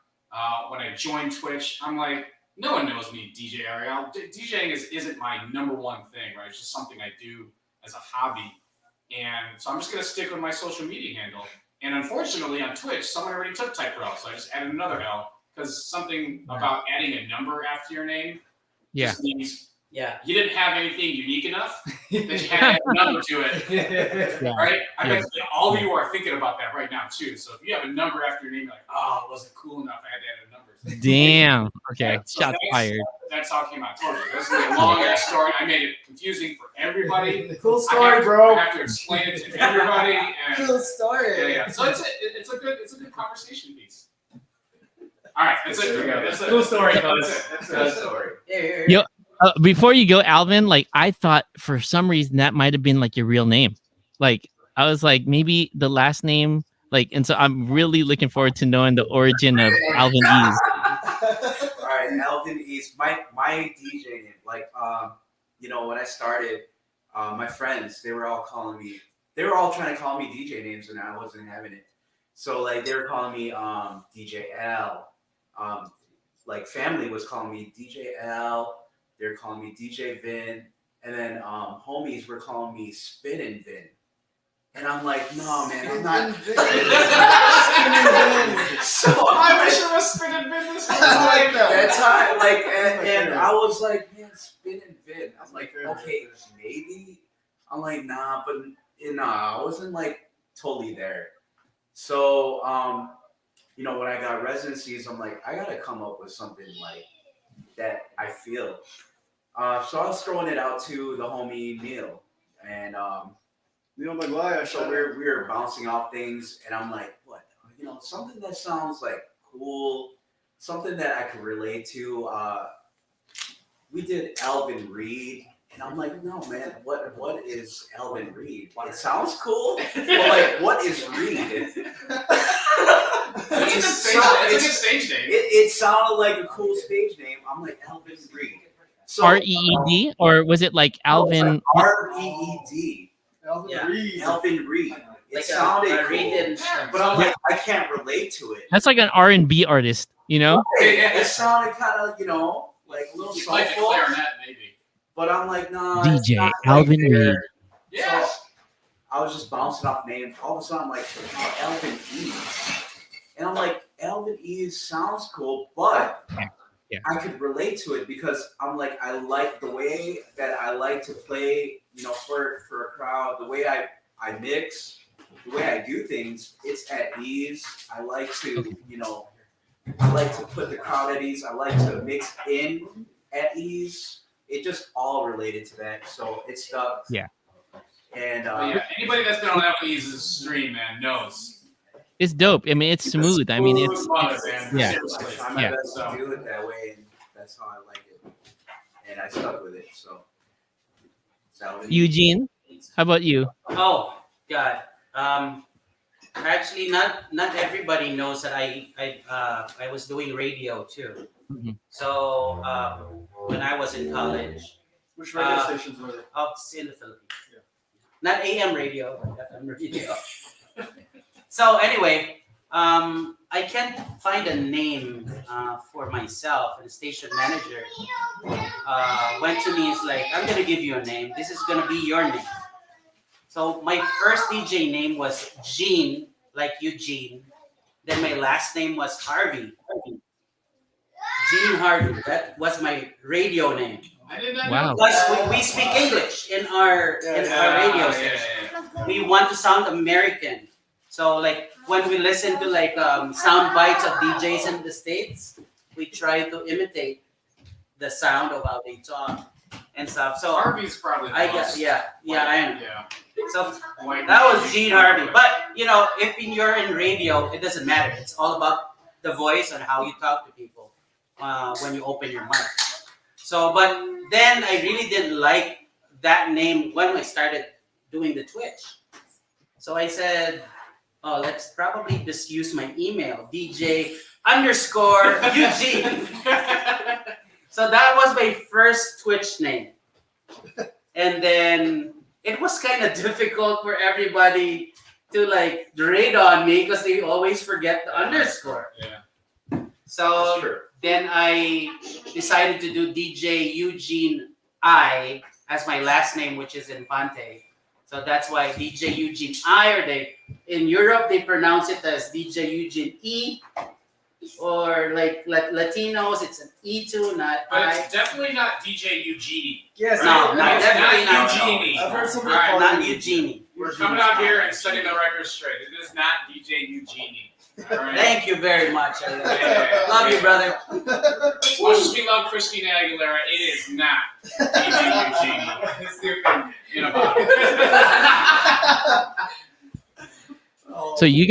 When I joined Twitch, I'm like, no one knows me, DJ Ariel. DJing isn't my number one thing, right? It's just something I do as a hobby. And so I'm just going to stick with my social media handle. And unfortunately, on Twitch, someone already took Type REL, so I just added another L because something about adding a number after your name Yeah. just means Yeah. you didn't have anything unique enough that you had to add a number to it. Yeah. Right? I Yeah. bet all of you are thinking about that right now too. So if you have a number after your name, you're like, oh, it wasn't cool enough. I had to add a number. Damn. Okay. Yeah, so Shots fired. That's how it came out. Totally. This is a long ass story. I made it confusing for everybody. Cool I story, have, bro. I have to explain it to everybody. And Cool story. yeah. So it's a good conversation piece. All right, that's it. That's it. Cool story, That's fellas. it. That's Cool it. story. Yo, before you go, Alvin, like I thought for some reason that might have been like your real name. Like I was like maybe the last name, like, and so I'm really looking forward to knowing the origin of Alvin Ease. All right, Alvin East, my DJ name. Like, when I started, my friends, they were all trying to call me DJ names, and I wasn't having it. So like they were calling me DJ L. Like family was calling me DJ L. They were calling me DJ Vin, and then homies were calling me Spinnin' Vin. And I'm like, no, man, I'm not. So I wish it was spinning business. like that time, like, and I was like, man, Spinnin' Vin. I'm like, okay, maybe. I'm like, nah, but I wasn't like totally there. So, when I got residencies, I'm like, I gotta come up with something like that I feel. So I was throwing it out to the homie Neil, and so we were bouncing off things, and I'm like, what? Something that sounds like cool, something that I could relate to. We did Alvin Reed, and I'm like, no, man, what is Alvin Reed? It sounds cool, but like, what is Reed? It's a good stage name. It sounded like a cool stage name. I'm like, Alvin Reed. So REED, or was it like Alvin? REED. Yeah. Reed. Alvin Reed. It Like sounded a cool, Reed but I'm like, I can't relate to it. That's like an R&B artist, you know? It sounded kind of, like a little You play the soulful. clarinet, maybe. But I'm like, no. DJ it's not Alvin like there. Reed. Yeah. So I was just bouncing off names. All of a sudden, I'm like, oh, Alvin Ease. And I'm like, Alvin Ease sounds cool, but Yeah. I could relate to it because I'm like, I like the way that I like to play, for a crowd, the way I mix, the way I do things, it's at ease. I like to, I like to put the crowd at ease. I like to mix in at ease. It just all related to that. So it stuck. Yeah. And Anybody that's been on Evanie's stream, man, knows. It's dope. I mean, it's smooth. I mean, it's Smooth, man. yeah. Seriously. I try my Yeah. best to do it that way, and that's how I like it. And I stuck with it. So Eugene. How about you? Oh God. Actually, not everybody knows that I was doing radio too. Mhm. So when I was in college, Which radio stations were they? out in the Philippines. Yeah. Not AM radio, but FM radio. So anyway, I can't find a name for myself, and the station manager went to me. He's like, "I'm gonna give you a name. This is gonna be your name." So my first DJ name was Gene, like Eugene. Then my last name was Harvey. Gene Harvey. That was my radio name. I did not Wow. know. Plus, we speak English in our radio station. We want to sound American. So like when we listen to like sound bites of DJs in the States, we try to imitate the sound of how they talk and stuff. So Harvey's probably the I most guess I know. Yeah. So White that was Gene Harvey. But if you're in radio, it doesn't matter. It's all about the voice and how you talk to people when you open your mic. So, but then I really didn't like that name when I started doing the Twitch. So I said, oh, let's probably just use my email, DJ_Eugene. So that was my first Twitch name. And then it was kind of difficult for everybody to like grade on me because they always forget the underscore. Yeah. So Sure. then I decided to do DJ Eugene I as my last name, which is Infante. So that's why DJ Eugene I, or in Europe they pronounce it as DJ Eugene E. or like Latinos, it's an E2, not But I. it's definitely not DJ Eugenie. Yes. No, not It's definitely not not. Eugenie. I've heard somebody Alright, call Not it Eugenie. We're coming out here and setting the record straight. It is not DJ Eugenie. All right. Thank you very much. Yeah. Love you, brother. As much as we love Christina Aguilera, it is not DJ Eugenie. Stupid in a bottle. So you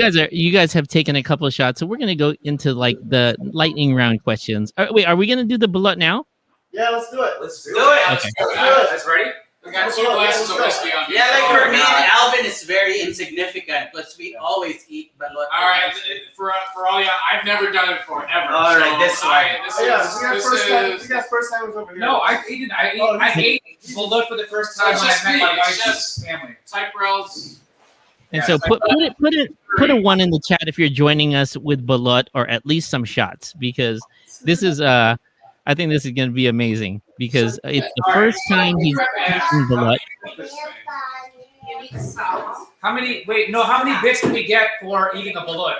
guys have taken a couple of shots. So we're gonna go into like the lightning round questions. Wait, are we gonna do the Balut now? Yeah, let's do it. Let's do Do it. it. Okay. Guys, ready? We got 2 glasses of whiskey on me. Yeah, like for Oh, me God. and Alvin, it's very insignificant because we always eat balut. All right, for all y'all, I've never done it before ever. All right, this one. This Oh, yeah, is we got first timers over here. No, I ate. I ate Balut for the first time It's when I just met me. my It's wife's just- family. type rails. And Yeah, so it's put a 1 in the chat if you're joining us with Balut or at least some shots, because this is I think this is gonna be amazing because it's the first time he's eaten Balut. How many? Wait, no. How many bits do we get for eating a Balut?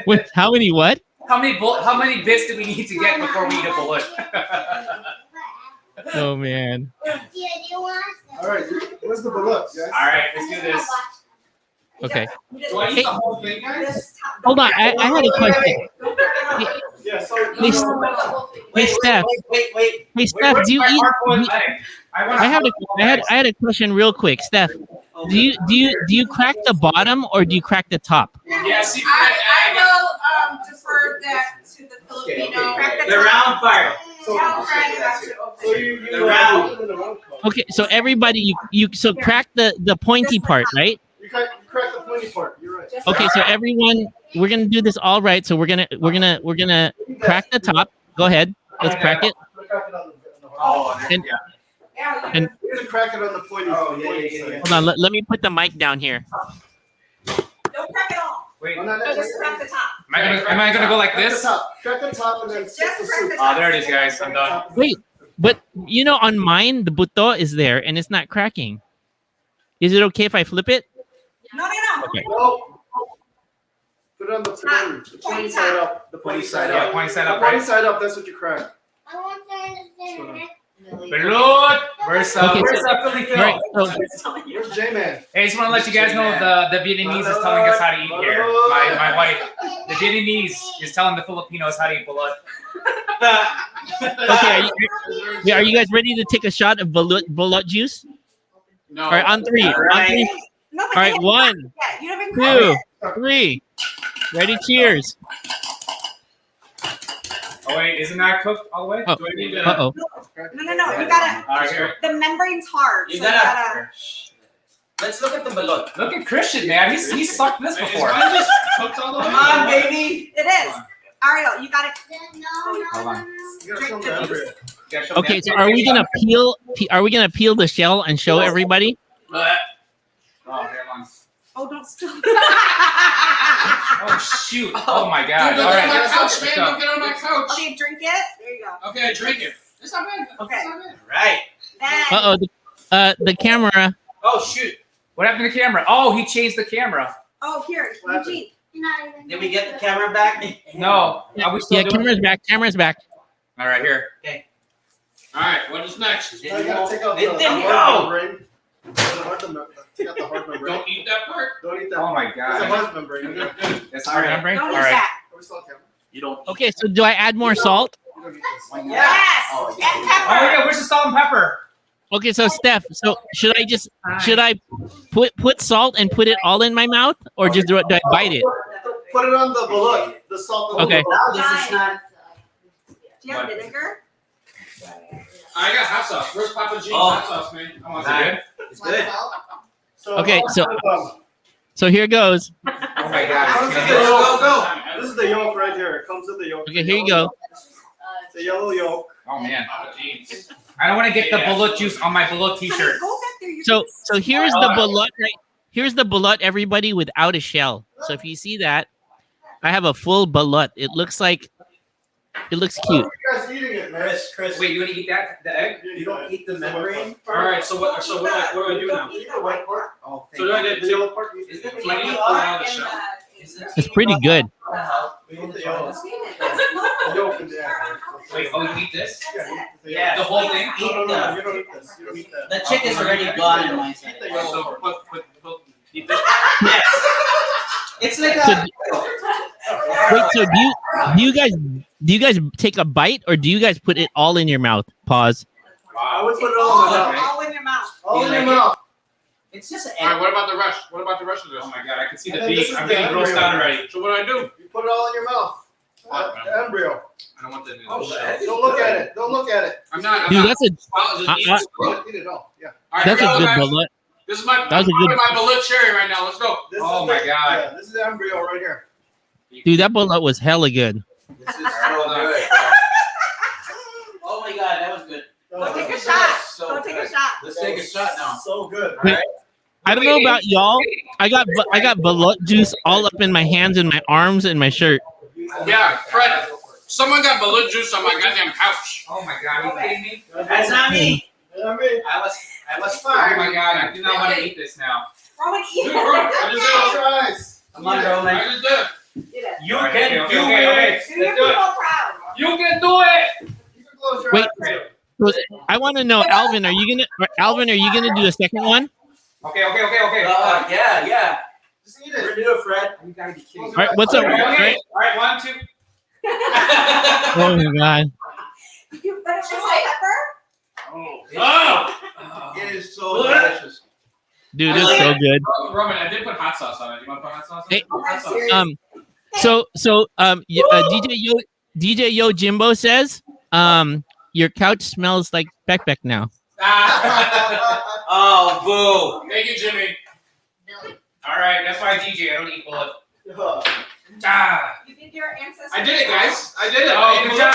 With how many what? How many bits do we need to get before we eat a Balut? Oh man. All right, where's the Balut, guys? All right, let's do this. Okay. Do I eat Hey. the whole thing, guys? Hold on. I had a question. Yeah, so Hey, Hey Steph. Wait. Hey Steph, do you Where's eat? my hard-boiled do- egg? I had a question real quick, Steph. Do you crack the bottom or do you crack the top? Yeah, see, I will defer that to the Filipino. The round part. Tell Fred about to open. So you The round. Okay, so everybody you so crack the pointy part, right? You crack the pointy part. You're right. Okay, so everyone, we're gonna do this all right. So we're gonna crack the top. Go ahead, let's crack it. Crack it on the Oh, hard. And- Yeah, and- You're gonna crack it on the pointy. Oh, yeah, pointy yeah, side. yeah. Hold on, let me put the mic down here. don't crack it all. wait. Oh, Am no, no, Just crack the top. I gonna go like Crack this? the top. Crack the top and then stick the Just crack soup. the top. Oh, there it is, guys. I'm done. Wait, but you know on mine the buto is there and it's not cracking. Is it okay if I flip it? No. Okay. No. Put it on the pointy. The pointy side up. The pointy side Yeah, up. point side The up, pointy right? side up. That's what you crack. Balut. Where's Okay, Philly Phil? All right, so Where's J-Man? Hey, just want to let you guys know the Vietnamese is telling us how to eat here. My wife, the Vietnamese is telling the Filipinos how to eat balut. okay, are you guys ready to take a shot of balut juice? No. All right, on three. All On right. three. No, All right, 1, Yeah, you haven't cracked 2, it. 3. Ready? Cheers. Oh wait, isn't that cooked all the way? Oh. Do I need to? Uh-oh. No. You gotta. All right, here. The membrane's hard. You so gotta. Let's look at the balut. Look at Christian, man. He's sucked this Is before. mine just cooked all the way? Come on, baby. It is. Ariel, you gotta. Hold on. You gotta show them everything. Gotta show me Okay, that. so are we gonna peel? Are we gonna peel the shell and show everybody? Oh, here, hold on. Oh, don't spill. Oh shoot! Oh my god! Dude, All don't right, get on my let's couch, go. man. Don't get on my couch. Okay, drink it. There you go. Okay, drink it. It's not bad. Okay. It's not bad. Right. Then. The camera. Oh shoot. What happened to the camera? Oh, he changed the camera. Oh, here, Eugene. Did we get the camera back? No, are we still Yeah, doing camera's it? back. Camera's back. All right, here. All right, what is next? Now you gotta take out the There we hard go. membrane. Take out the hard membrane. Don't eat that part. Don't eat that. Oh my There's a god. hard membrane. Good, good. That's hard membrane. Don't All use right. that. Are we still on camera? You don't. Okay, so do I add more salt? You don't eat this. Yes. Oh, And Oh pepper. yeah, where's the salt and pepper? Okay, so Steph, so should I put salt and put it all in my mouth, or just do I bite it? Put it on the balut. The salt. Okay. Now this is not. Do you have vinegar? I got hot sauce. Where's Papa G's Oh. hot sauce, man? I want Nice. some. It's good. Okay, so here goes. Oh my god. This is the yolk right here. It comes with the yolk. Okay, here you go. The yellow yolk. Oh man. Papa G's. I don't want to get the balut juice on my balut t-shirt. Go back there. So here's the balut. Right? Here's the balut, everybody, without a shell. So if you see that, I have a full balut. It looks cute. Oh, you guys eating it, man? Chris, Wait, you want to eat that? The egg? you don't eat the membrane All right, so what do I do now? Eat the white part. Oh, So do I get The yellow part. You Is eat it it. Do I need to maybe pull it out of the shell? Is it It's pretty good. help? We eat the yolk. That's The yolk in there. Wait, oh, you eat this? Yeah. The whole thing? No, you don't eat this. You don't eat that. The chick is already gone in my side. Eat the yolk. So eat this. Yes. It's like So, a. wait, so do you guys take a bite or do you guys put it all in your mouth? Pause. I would put it all in my mouth. All in your mouth. All in You your like it? mouth. It's just All right, an. what about the rest? What about the rest of this? Oh my god, I can see the And then this beef. is I'm the getting grossed embryo. out already. So what do I do? You put it all in your mouth. The embryo. I don't want the Oh, noodles. that is Don't look good. at it. Don't look at it. I'm not. Dude, that's a I'll just eat it. Eat it all. Yeah. All right, that's a here we go, good guys. bullet. This is my That was a good- my Balut cherry right now. Let's go. This Oh is my the- God. Yeah, this is the embryo right here. Dude, that bullet was hella good. This is so good. Oh my god, that was good. Go take a shot. So Go take a good. shot. Let's take a shot now. So good. Wait, I don't know about y'all. I got balut juice all up in my hands and my arms and my shirt. Yeah, Fred. Someone got Balut juice on my goddamn couch. Oh my god, are you kidding me? That's not me. I mean, I was Oh fired. my god, I do not want to eat this now. Roman, eat Dude, it. bro, I just close did your eyes. Come on, Roman. I just did. Eat it. You Alright, can okay, do okay, okay. it. Do your people proud. You can do it. You can close your Wait. eyes. I want to know, Alvin, are you gonna do a second one? Okay. Yeah. Just eat We're it. gonna do it, Fred. You gotta be kidding All me. right, what's up? Okay. All right, 1, 2. Oh my god, You better just like pepper. Oh. It is so delicious. dude, this is so good. Roman, I did put hot sauce on it. You want to put hot sauce on Hey, it? Hot sauce. DJ Yo Jimbo says, your couch smells like Beck now. Ah. Oh, boo. Thank you, Jimmy. All right, that's why I DJ. I don't eat bullet. Yeah. Ah. You did your ancestors. I did it, guys. I did it. Oh, I ate good Balut. job.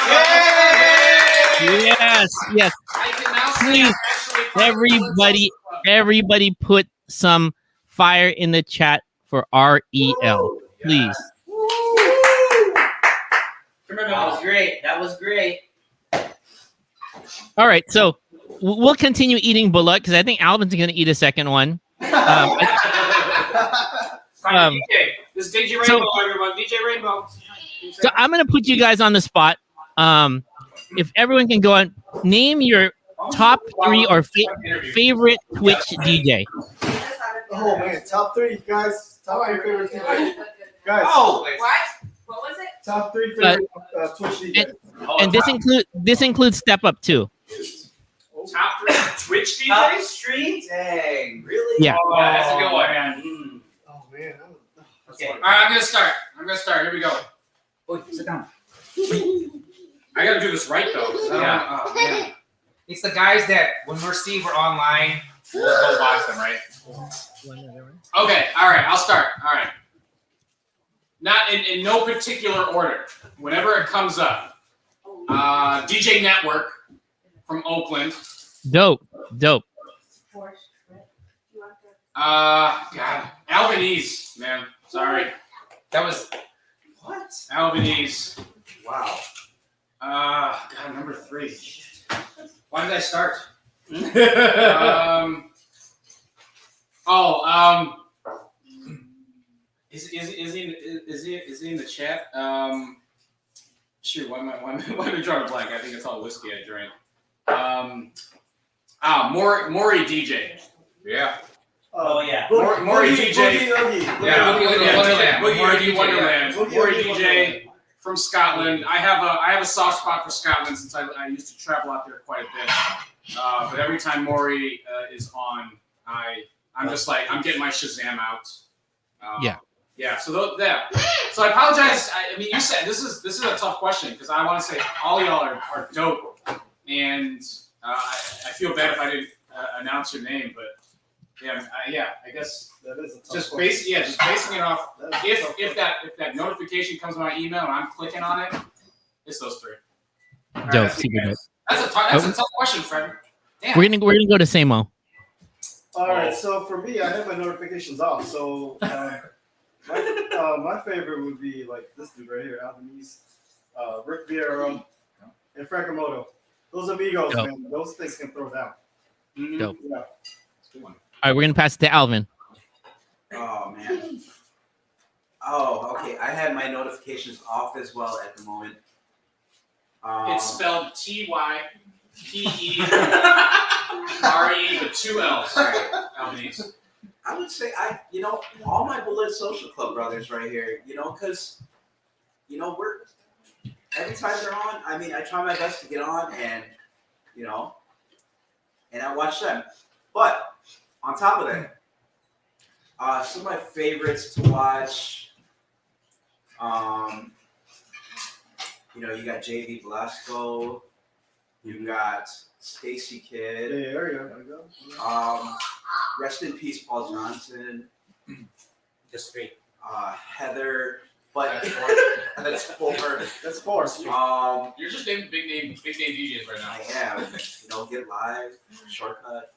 Yes. I can now say Please, I'm actually part of the Everybody, Balut Club. everybody, put some fire in the chat for REL, please. Come here, That was Bill. great. That was great. All right, so we'll continue eating bullet because I think Alvin's gonna eat a second one. Time for DJ. This is DJ so- Rainbow, everyone. DJ Rainbow. So I'm gonna put you guys on the spot. If everyone can go on, name your top 3 or favorite Twitch DJ. Oh man, top 3 guys. Top 3 favorite DJ. Guys, Oh, What was it? top 3 favorite Twitch DJs. And this includes Step Up too. Top 3 Twitch Top DJs? street. Dang, really? Yeah. Oh, that's a good one. Mm. Oh man. Okay. All right, I'm gonna start. Here we go. Oh, sit down. I gotta do this right though. 'cause I don't Yeah. oh, man. It's the guys that when we're online, we'll go watch them, right? Okay, all right, I'll start. All right. Not in no particular order. Whenever it comes up. DJ Network from Oakland. Dope. God. Albanese, man. Sorry. That was What? Albanese. Wow. God, number 3. why did I start? Is he in the chat? Shoot, why am I drawing a blank? I think it's all whiskey I drank. Maury DJ. Yeah. Oh, yeah. Maury DJ. Yeah, Boogie Wonderland. Wonderland. Maury DJ from Scotland. I have a soft spot for Scotland since I used to travel out there quite a bit. But every time Maury is on, I'm just like I'm getting my Shazam out. Yeah. Yeah. So So I apologize. I mean, you said this is a tough question because I want to say all y'all are dope, and I feel bad if I didn't announce your name, but I guess That is a tough just question. basing it off. That is a tough If that notification comes to my email and I'm clicking on it, it's those 3. All right, Dope. that's Super dope. That's a tough question, Fred. Damn. We're gonna go to Samo. All right, so for me, I have my notifications off. So my favorite would be like this dude right here, Albanese, Rick Vieira, and Frankamoto. Those amigos, Dope. man, those things can throw down. Dope. Yeah. All right, we're gonna pass it to Alvin. Oh man. Oh, okay. I had my notifications off as well at the moment. It's spelled TYPERE with 2 L's. Albanese. I would say all my Balut Social Club brothers right here, because we're every time they're on, I mean, I try my best to get on and and I watch them. But on top of that, some of my favorites to watch, you got JV Blasco, you got Stacy Kidd. Bay Area. There you go. Rest in peace, Paul Johnson. Just 3. Heather, but that's four. That's 4. You're just naming big name DJs right now. I am. Get Live, Shortcut.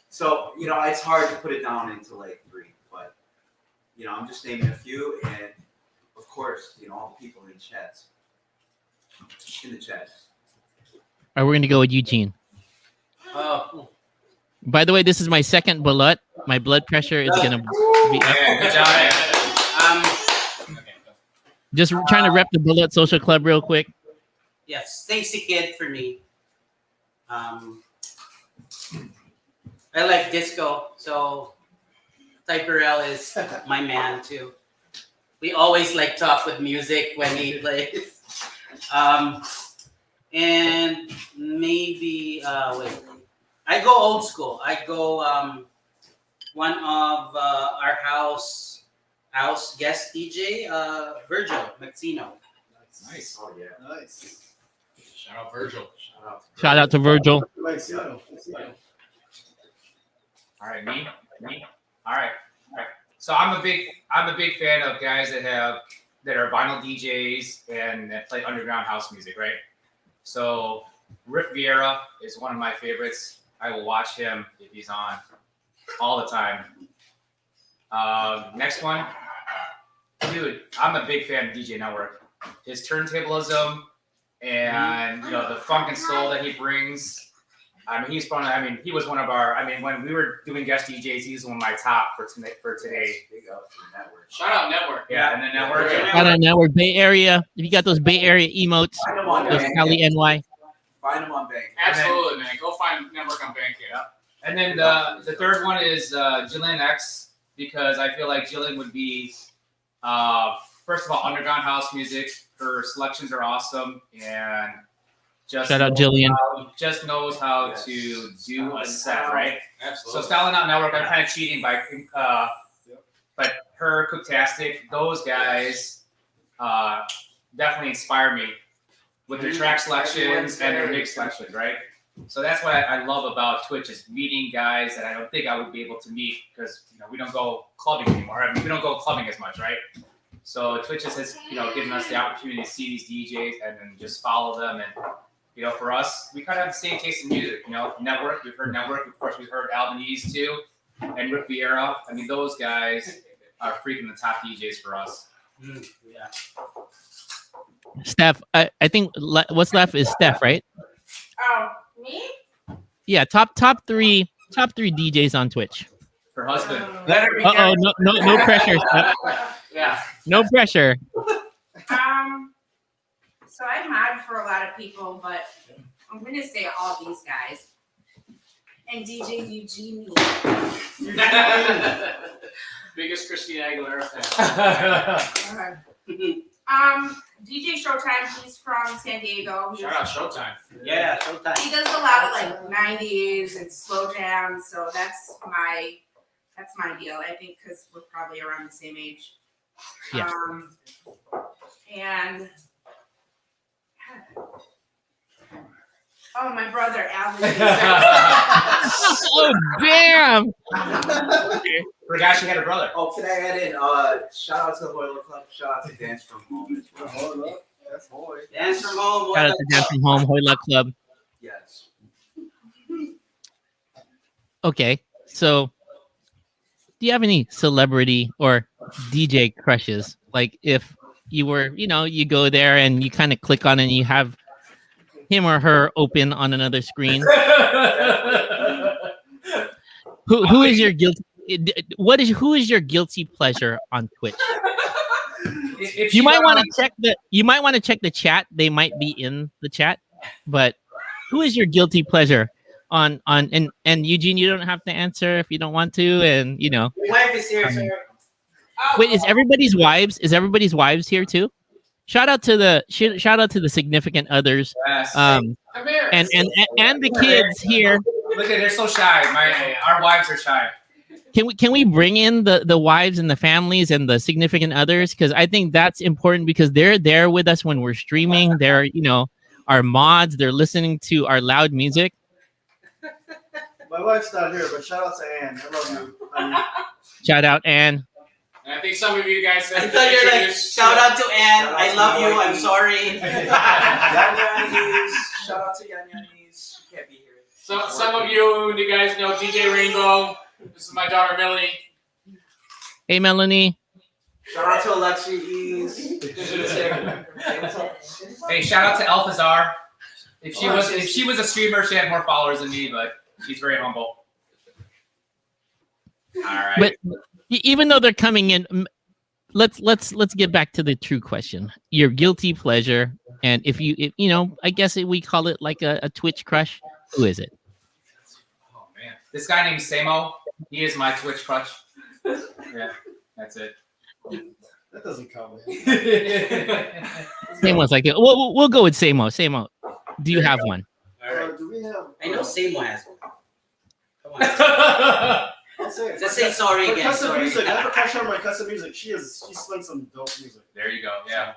So it's hard to put it down into like 3, but I'm just naming a few, and of course, all the people in the chat. All right, we're gonna go with Eugene. Oh, By the way, this is my second Balut. My blood pressure is gonna be up. Yeah, good job, man. Just trying to rep the Balut Social Club real quick. yes, Stacy Kidd for me. I like disco, so Ty Burrell is my man too. We always like talk with music when he plays. And maybe wait. I go old school. I go one of our house guest DJ, Virgil Maxino. Nice. Oh yeah. Nice. Shout out Virgil. Shout out to Virgil. Like, All right, me. All right. So I'm a big fan of guys that are vinyl DJs and that play underground house music, right? So Rick Vieira is one of my favorites. I will watch him if he's on all the time. Next one, dude, I'm a big fan of DJ Network. His turntablism and the funk and soul that he brings. I mean, he's fun. I mean, he was one of our. I mean, when we were doing guest DJs, he's one of my top for today. Big up to the network. Shout out Network. Yeah, and the network. Shout out Network Bay Area. If you got those Bay Area emotes, Find them on those Bandcamp. Cali NY. Find them on Bandcamp. Absolutely, man. Go find Network on Bandcamp. And then the third one is Jillian X, because I feel like Jillian would be, first of all, underground house music. Her selections are awesome, and just Shout out Jillian. Just knows how to do a set, right? So Absolutely. Styling Out Network, I'm kind of cheating by, but her, Cooktastic, those guys definitely inspire me with their track selections and their mix selections, right? So that's what I love about Twitch is meeting guys that I don't think I would be able to meet because we don't go clubbing anymore. I mean, we don't go clubbing as much, right? So Twitch has given us the opportunity to see these DJs and then just follow them. And for us, we kind of have the same taste in music. Network, we've heard Network, of course, we've heard Albanese too, and Rick Vieira. I mean, those guys are freaking the top DJs for us. Yeah. Steph, I think what's left is Steph, right? Oh, me? Yeah, top three DJs on Twitch. Her husband. Uh-oh, no pressure, Steph. Yeah. No pressure. So I mod for a lot of people, but I'm gonna say all these guys. And DJ Eugene. Biggest Christina Aguilera fan. DJ Showtime, he's from San Diego. Shout out Showtime. Yeah, Showtime. He does a lot of like 90s and slow jams, so that's my deal. I think because we're probably around the same age. Yeah. And oh, my brother Alvin. Oh damn! Forgot she had a brother. Oh, can I add in? Shout out to the Hoyler Club. Shout out to Dance from Home as well. Hold up. That's boy. Dance from home. Shout out to Dance from Home, Hoyla Club. Yes. Okay, so do you have any celebrity or DJ crushes? Like if you were, you go there and you kind of click on it and you have him or her open on another screen. Who is your guilty? Who is your guilty pleasure on Twitch? if You she might want to runs- check the. You might want to check the chat. They might be in the chat. But who is your guilty pleasure? On and Eugene, you don't have to answer if you don't want to, and you know. Wife is here, sir. Wait, is everybody's wives? Is everybody's wives here too? Shout out to the significant others, Yes. Come here. and the kids here. Look at they're so shy. Our wives are shy. Can we bring in the wives and the families and the significant others? Because I think that's important because they're there with us when we're streaming. They're our mods. They're listening to our loud music. My wife's not here, but shout out to Ann. I love you. Shout out Ann. And I think some of you guys I said thought you're like, shout out to Ann. Shout out I to love my you. I'm wifey. sorry. Yanyanis. Shout out to Yanyanis. She can't be here. So some of you guys know DJ Rainbow. This is my daughter Millie. Hey Melanie. Shout out to Alexi Ease. Hey, shout out to Alphazar. If she was a streamer, she had more followers than me, but she's very humble. All right. But even though they're coming in, let's get back to the true question. Your guilty pleasure, and if I guess we call it like a Twitch crush. Who is it? Oh man, this guy named Samo. He is my Twitch crush. Yeah, that's it. That doesn't count. Samo's like it. We'll go with Samo. Samo, do you have one? All right. Do we have? I know Samo has one. Come on. I'll say it. Just say sorry For again. custom Sorry. music, I have a crush on my custom music. She slings some dope music. There you go. Yeah.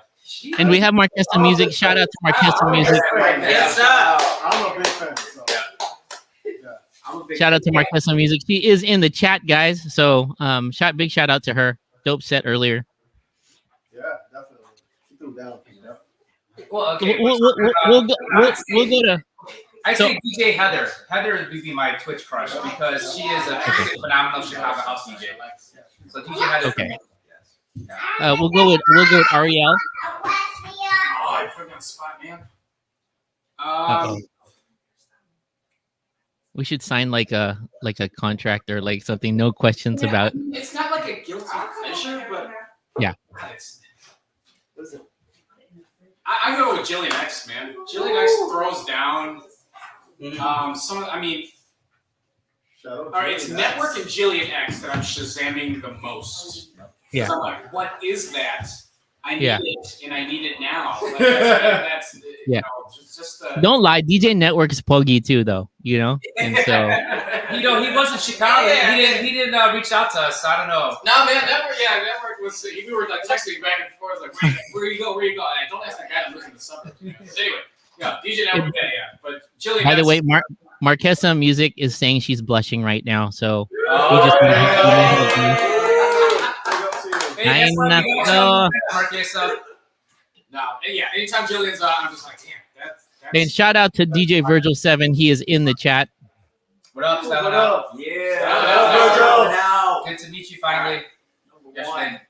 And we have Marquesa Music. Shout out to Marquesa Music. Yes, sir. I'm a big fan. So. I'm a big Shout out to Marquesa Music. She is in the chat, guys. So big shout out to her. Dope set earlier. Yeah, definitely. She threw down. Well, okay. We'll go to. I say DJ Heather. Heather would be my Twitch crush because she is a phenomenal Chicago house DJ. So DJ Heather. Okay. We'll go with Ariel. Oh, I put me on the spot, man. Uh-oh. We should sign like a contract or like something. No questions Yeah, about. It's not like a guilty pleasure, but Yeah. God, I go with Jillian X, man. Jillian X throws down. All right, it's Network and Jillian X that I'm shazamming the most. Yeah. 'Cause I'm like, what is that? I need Yeah. it, and I need it now. Like, that's Yeah. just Don't lie. DJ Network is poggy too, though. And so He was in Chicago. Yeah. He didn't reach out to us. So I don't know. No, man, Network was. We were like texting back and forth, like, where you go? And I don't ask the guy that lives in the suburbs. Anyway, yeah, DJ Network, yeah. But Jillian. by the X- way, Marquesa Music is saying she's blushing right now. So Oh, just- Hey, guess what? We got No. Marquesa. No, yeah. Anytime Jillian's on, I'm just like, damn, that's. and shout out to DJ Virgil 7. He is in the chat. What up, What Stella? up? Yeah. Now. Good to meet you finally. Yesterday.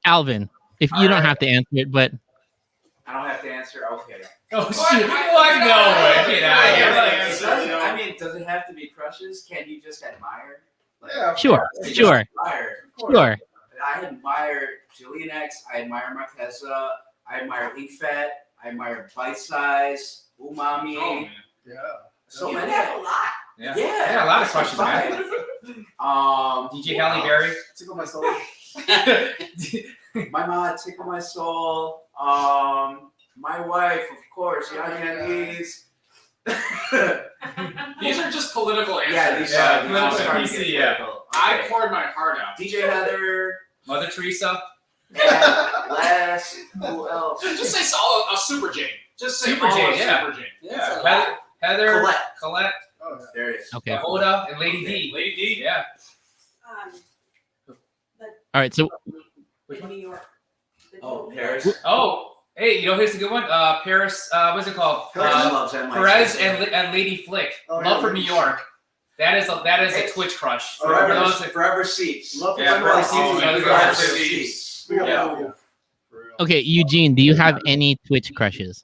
Alvin, if you don't have to answer it, but I don't have to answer. Okay. Oh shit! What? No way! Get out of here! Does it have to be crushes? Can you just admire? Yeah, sure. You Sure. just admire. Sure. I admire Jillian X. I admire Marquesa. I admire Leak Fat. I admire Bite Size. Umami. Oh, man. Yeah. So You many. have a lot. Yeah. Yeah. Yeah, a lot of crushes, man. DJ Halle Berry. Tickle my soul. My mom, Tickle My Soul. My wife, of course, Yanyanis. These are just political answers. Yeah, these Yeah, are political starting to PC, get yeah. political. I Okay. poured my heart out. DJ Heather. Mother Teresa. And last, who else? Just say a Super Jane. Just say Super all Jane, of yeah. Super Jane. That's a lot. Heather. Colette. Colette. Oh, yeah. There it is. okay. Hoda, and Lady D. Lady D. Yeah. All right. So In New York. Oh, Paris. Oh, hey, here's a good one. Paris. What's it called? Paris loves MI6. Perez and Lady Flick. Oh, Love yeah. for New York. That is a Twitch crush. For Forever, those that- forever seats. Love for Yeah, my Forever wife. Seats is another good Forever one. seats. We got Yeah. love, yeah. For real. okay, Eugene, do you have any Twitch crushes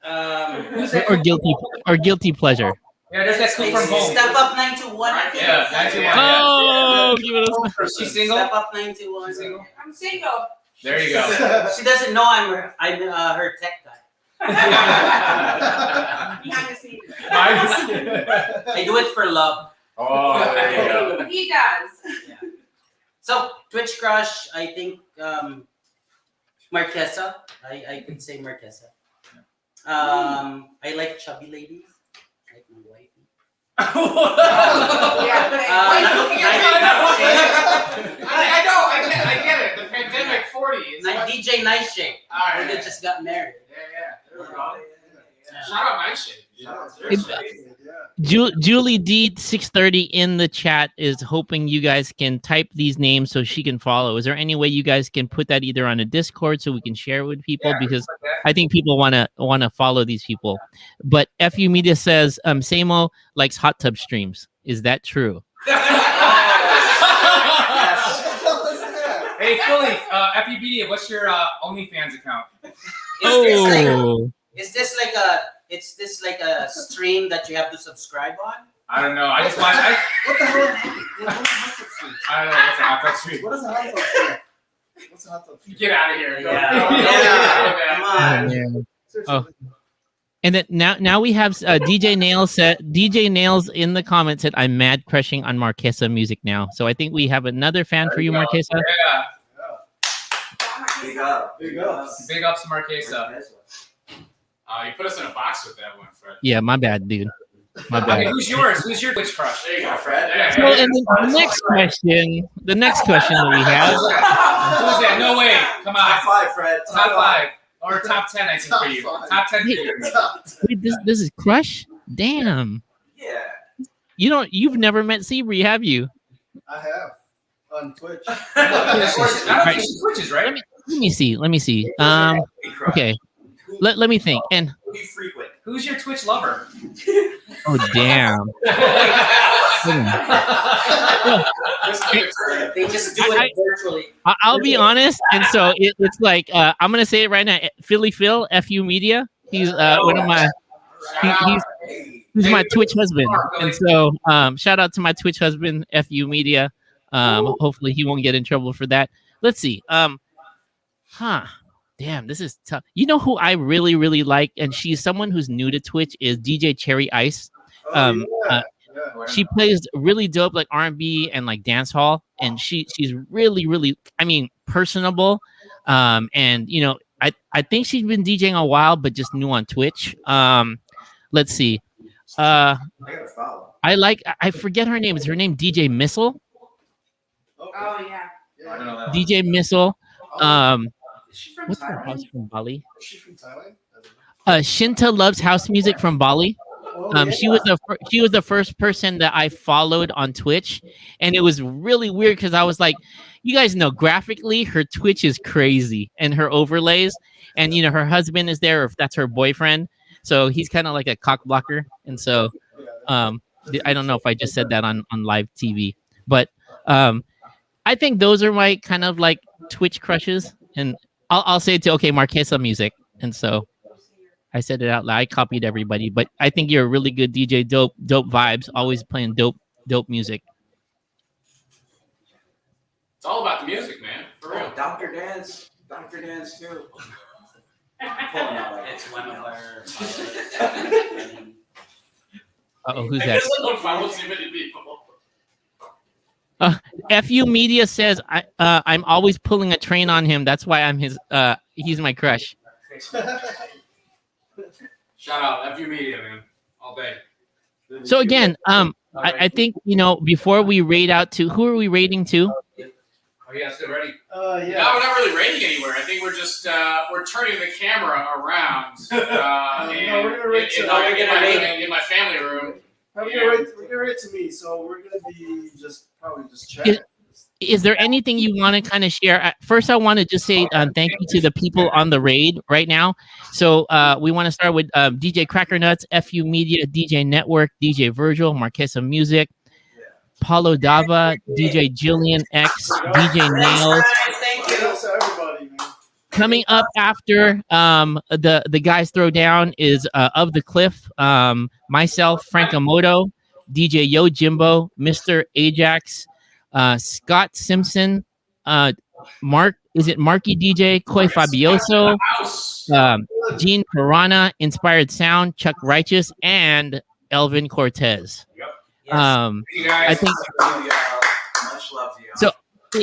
or guilty pleasure? Yeah, there's that scoop from home. Step Up 921. I think. Yeah, 921. Oh, give it a She's single. Step Up 921. She's single. I'm single. There you go. She doesn't know I'm her tech guy. Behind the scenes. I do it for love. Oh, there you go. He does. Yeah. So Twitch crush, I think Marquesa. I could say Marquesa. I like chubby ladies, like my wifey. Yeah. I get it. The pandemic 40 is. DJ Nightshade. All right. They just got married. Yeah. There we go. Yeah. Shout out Nightshade. Julie D 630 in the chat is hoping you guys can type these names so she can follow. Is there any way you guys can put that either on a Discord so we can share it with people? Because I think people want to follow these people. But FU Media says Samo likes hot tub streams. Is that true? Hey Philly, FU Media, what's your OnlyFans account? Is this like a stream that you have to subscribe on? I don't know. I just watched. What the hell? I don't know. What's a hot tub stream? What is a hot tub stream? What's a hot tub stream? Get out of here. Go. Yeah. Come on. Oh. And then now we have DJ Nails in the comments said I'm mad crushing on Marquesa music now. So I think we have another fan for you, Marquesa. Yeah. Big up. Big ups. Big ups to Marquesa. You put us in a box with that one, Fred. Yeah, my bad, dude. My Okay, bad. who's yours? Who's your Twitch crush? There you go, Fred. So, and then the next question that we have. Who's that? No way. Come on. Top 5, Fred. Top 5 or top 10, I think for you. Top 5. Top 10 for you. Wait, this is Crush? Damn. Yeah. You've never met Seabree, have you? I have on Twitch. I don't think she Twitches, right? Let me see. Okay. Let me think. And Be frequent. Who's your Twitch lover? oh damn. They just do it virtually. I'll be honest, and so it's like I'm gonna say it right now. Philly Phil, FU Media. He's one of my he's my Twitch husband, and so shout out to my Twitch husband, FU Media. Hopefully he won't get in trouble for that. Let's see. Damn, this is tough. You know who I really, really like, and she's someone who's new to Twitch, is DJ Cherry Ice. She plays really dope like R&B and like dance hall, and she's really, really, I mean, personable. And you know, I think she's been DJing a while, but just new on Twitch. Let's see. I gotta follow. I forget her name. Is her name DJ Missile? Oh yeah. I don't know that. DJ Missile. Is she from What's her Thailand? house from Bali? Is she from Thailand? I don't know. Shinta loves house music from Bali. She was the first person that I followed on Twitch, and it was really weird because I was like, you guys know graphically her Twitch is crazy and her overlays, and you know her husband is there, or if that's her boyfriend, so he's kind of like a cock blocker, and so I don't know if I just said that on live TV, but I think those are my kind of like Twitch crushes, and I'll say it to Marquesa music, and so. I said it out loud. I copied everybody, but I think you're a really good DJ. Dope vibes. Always playing dope music. It's all about the music, man. For real. Dr. Dance too. It's one of our. Who's I that? guess I don't follow too many people. FU Media says I'm always pulling a train on him. That's why I'm his. He's my crush. Shout out FU Media, man. All day. So again, I think before we raid out to who are we raiding to? Oh yeah, still ready. No, we're not really raiding anywhere. I think we're just we're turning the camera around. we're gonna raid to- in my family room. We're gonna rate to me, so we're gonna be probably just chatting. Is there anything you want to kind of share? First, I want to just say thank you to the people on the raid right now. So we want to start with DJ Crackernuts, FU Media, DJ Network, DJ Virgil, Marquesa Music, Paulo Dava, DJ Jillian X, DJ Nails. Thank Shout you. out to everybody, man. Coming up after the guys throw down is Of the Cliff, myself, Frank Amoto, DJ Yo Jimbo, Mr. Ajax, Scott Simpson, Mark, is it Marky DJ, Koi Fabioso, House. Gene Piranha, Inspired Sound, Chuck Righteous, and Elvin Cortez. Yes. You guys. I think Much love to you. so.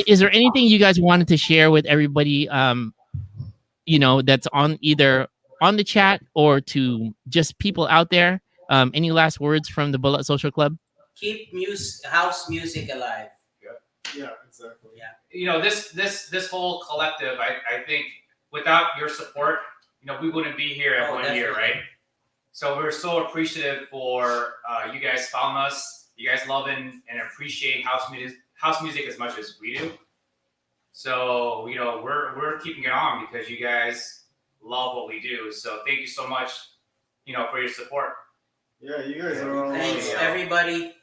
Is there anything you guys wanted to share with everybody? That's on either on the chat or to just people out there. Any last words from the Balut Social Club? Keep house music alive. Yeah, exactly. Yeah. This whole collective, I think without your support, we wouldn't be here at 1 year, Definitely. right? So we're so appreciative for you guys following us. You guys loving and appreciate house music as much as we do. So we're keeping it on because you guys love what we do. So thank you so much, for your support. Yeah, you guys are all. Thanks, everybody.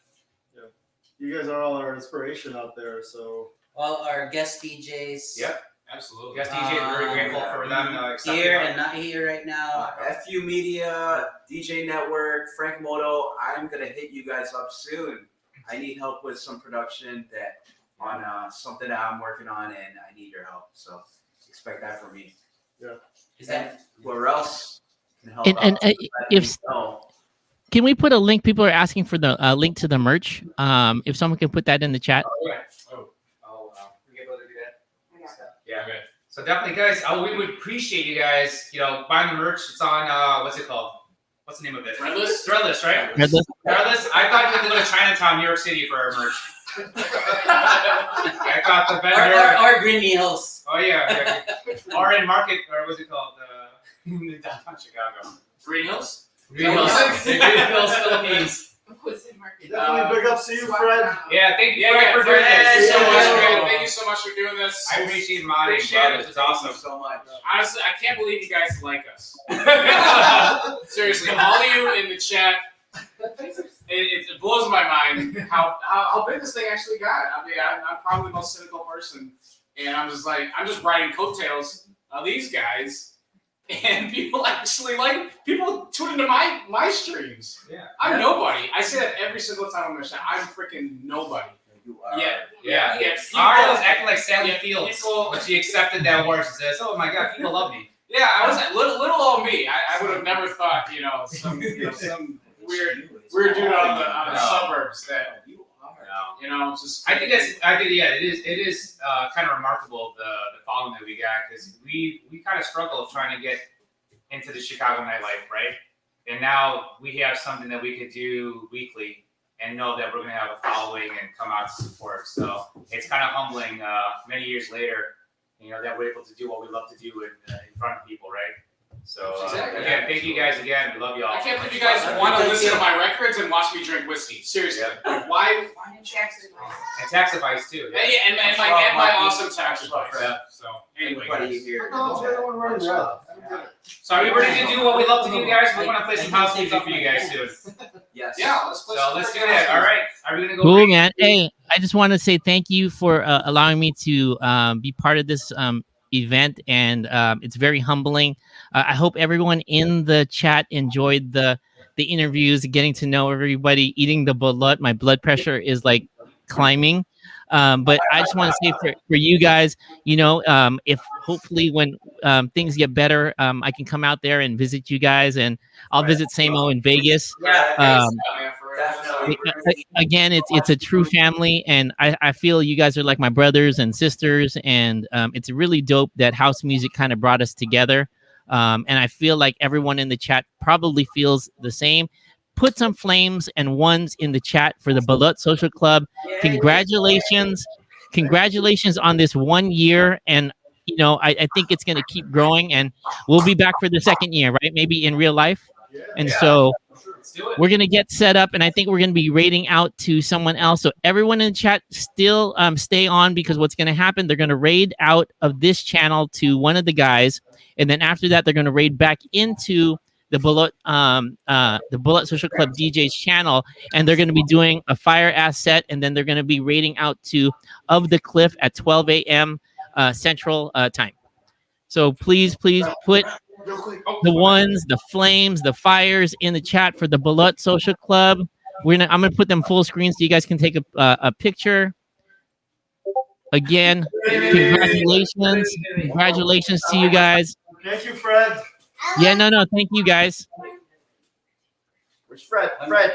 You guys are all our inspiration out there. So All our guest DJs. Yep. Absolutely. Guest DJ is very grateful for them accepting Here us. and not here right now. FU Media, DJ Network, Frank Moto. I'm gonna hit you guys up soon. I need help with some production on something that I'm working on, and I need your help. So expect that from me. Is that Whoever else can help And out, let if me know. can we put a link? People are asking for the link to the merch. If someone can put that in the chat. Okay. We able to do that? I got it. Yeah. Okay. So definitely, guys, we would appreciate you guys, buying the merch. It's on, what's it called? What's the name of it? Threadless? Threadless, right? Threadless. Threadless. I thought you had to go to Chinatown, New York City for our merch. I thought the vendor. or Green Hills? Oh yeah. Or in Market, or what's it called? Downtown Chicago. Green Hills? Green Hills. Green Hills, Philippines. Who's in market? definitely big ups to you, Fred. Yeah, thank you, Yeah, Fred, for doing Thank you this. so much, Yeah. Fred. Thank you so much for doing this. I appreciate Monty, Appreciate bro. it. This is awesome. Thank you so much. Honestly, I can't believe you guys like us. Seriously, all of you in the chat, it blows my mind how big this thing actually got. I mean, I'm probably the most cynical person, and I'm just riding coattails of these guys, and people actually people tune into my streams. Yeah. I'm nobody. I say that every single time I'm on the show. I'm freaking nobody. You are. Yeah. Yeah. People- Ari was acting like Sally Yeah, Fields people- when she accepted that award. She says, "Oh my God, people love me." Yeah, I was little old me. I would have never thought, some weird dude out of the No. suburbs that just. I think it is kind of remarkable the following that we got because we kind of struggled trying to get into the Chicago nightlife, right? And now we have something that we could do weekly and know that we're going to have a following and come out to support. So it's kind of humbling many years later, that we're able to do what we love to do in front of people, right? So Exactly. again, thank you guys again. We love y'all. I can't believe you guys want to listen to my records and watch me drink whiskey. Seriously, Why? Why didn't you actually know? And tax advice too. And my awesome tax advice. Yeah. So anyway, Everybody here. So are we ready to do what we love to do, guys? We want to play some house music for you guys too. Yes. yeah, let's play. So let's do that. All right. Are we gonna go? Cool, man. Hey, I just want to say thank you for allowing me to be part of this event, and it's very humbling. I hope everyone in the chat enjoyed the interviews, getting to know everybody, eating the balut. My blood pressure is like climbing. But I just want to say for you guys, if hopefully when things get better, I can come out there and visit you guys, and I'll visit Samo in Vegas. Definitely. Again, it's a true family, and I feel you guys are like my brothers and sisters, and it's really dope that house music kind of brought us together. And I feel like everyone in the chat probably feels the same. Put some flames and ones in the chat for the Balut Social Club. Congratulations on this 1 year, and I think it's going to keep growing, and we'll be back for the second year, right? Maybe in real life. And so Let's do it. we're going to get set up, and I think we're going to be raiding out to someone else. So everyone in the chat still stay on, because what's going to happen, they're going to raid out of this channel to one of the guys, and then after that, they're going to raid back into the Balut Social Club DJ's channel, and they're going to be doing a fire ass set, and then they're going to be raiding out to Of the Cliff at 12 a.m. Central time. So please put Real quick. Oh, the ones, the flames, the fires in the chat for the Balut Social Club. I'm gonna put them full screen so you guys can take a picture. Again, congratulations to you guys. Thank you, Fred. Yeah, no, thank you guys. Where's Fred? Fred.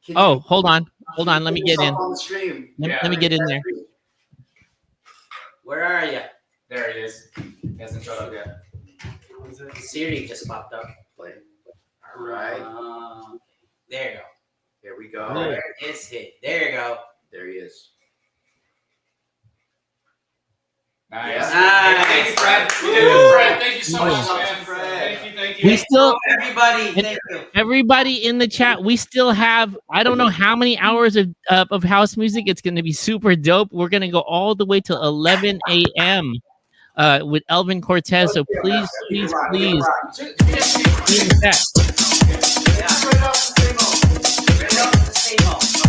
Can Oh, you hold on, let me get in. on the stream? Let me get in there. Where are you? There he is. He hasn't showed up yet. Siri just popped up. Play. All right. There you go. Here we go. Where is he? There you go. There he is. Nice. Yeah. Thank you, Fred. You did it, Fred. Thank you so Yeah. much, man. Fred. Thank you. We still, Everybody, thank you. everybody in the chat, we still have, I don't know how many hours of house music. It's going to be super dope. We're going to go all the way to 11 a.m. With Elvin Cortez. So please be in the chat. Yeah. Right off the table.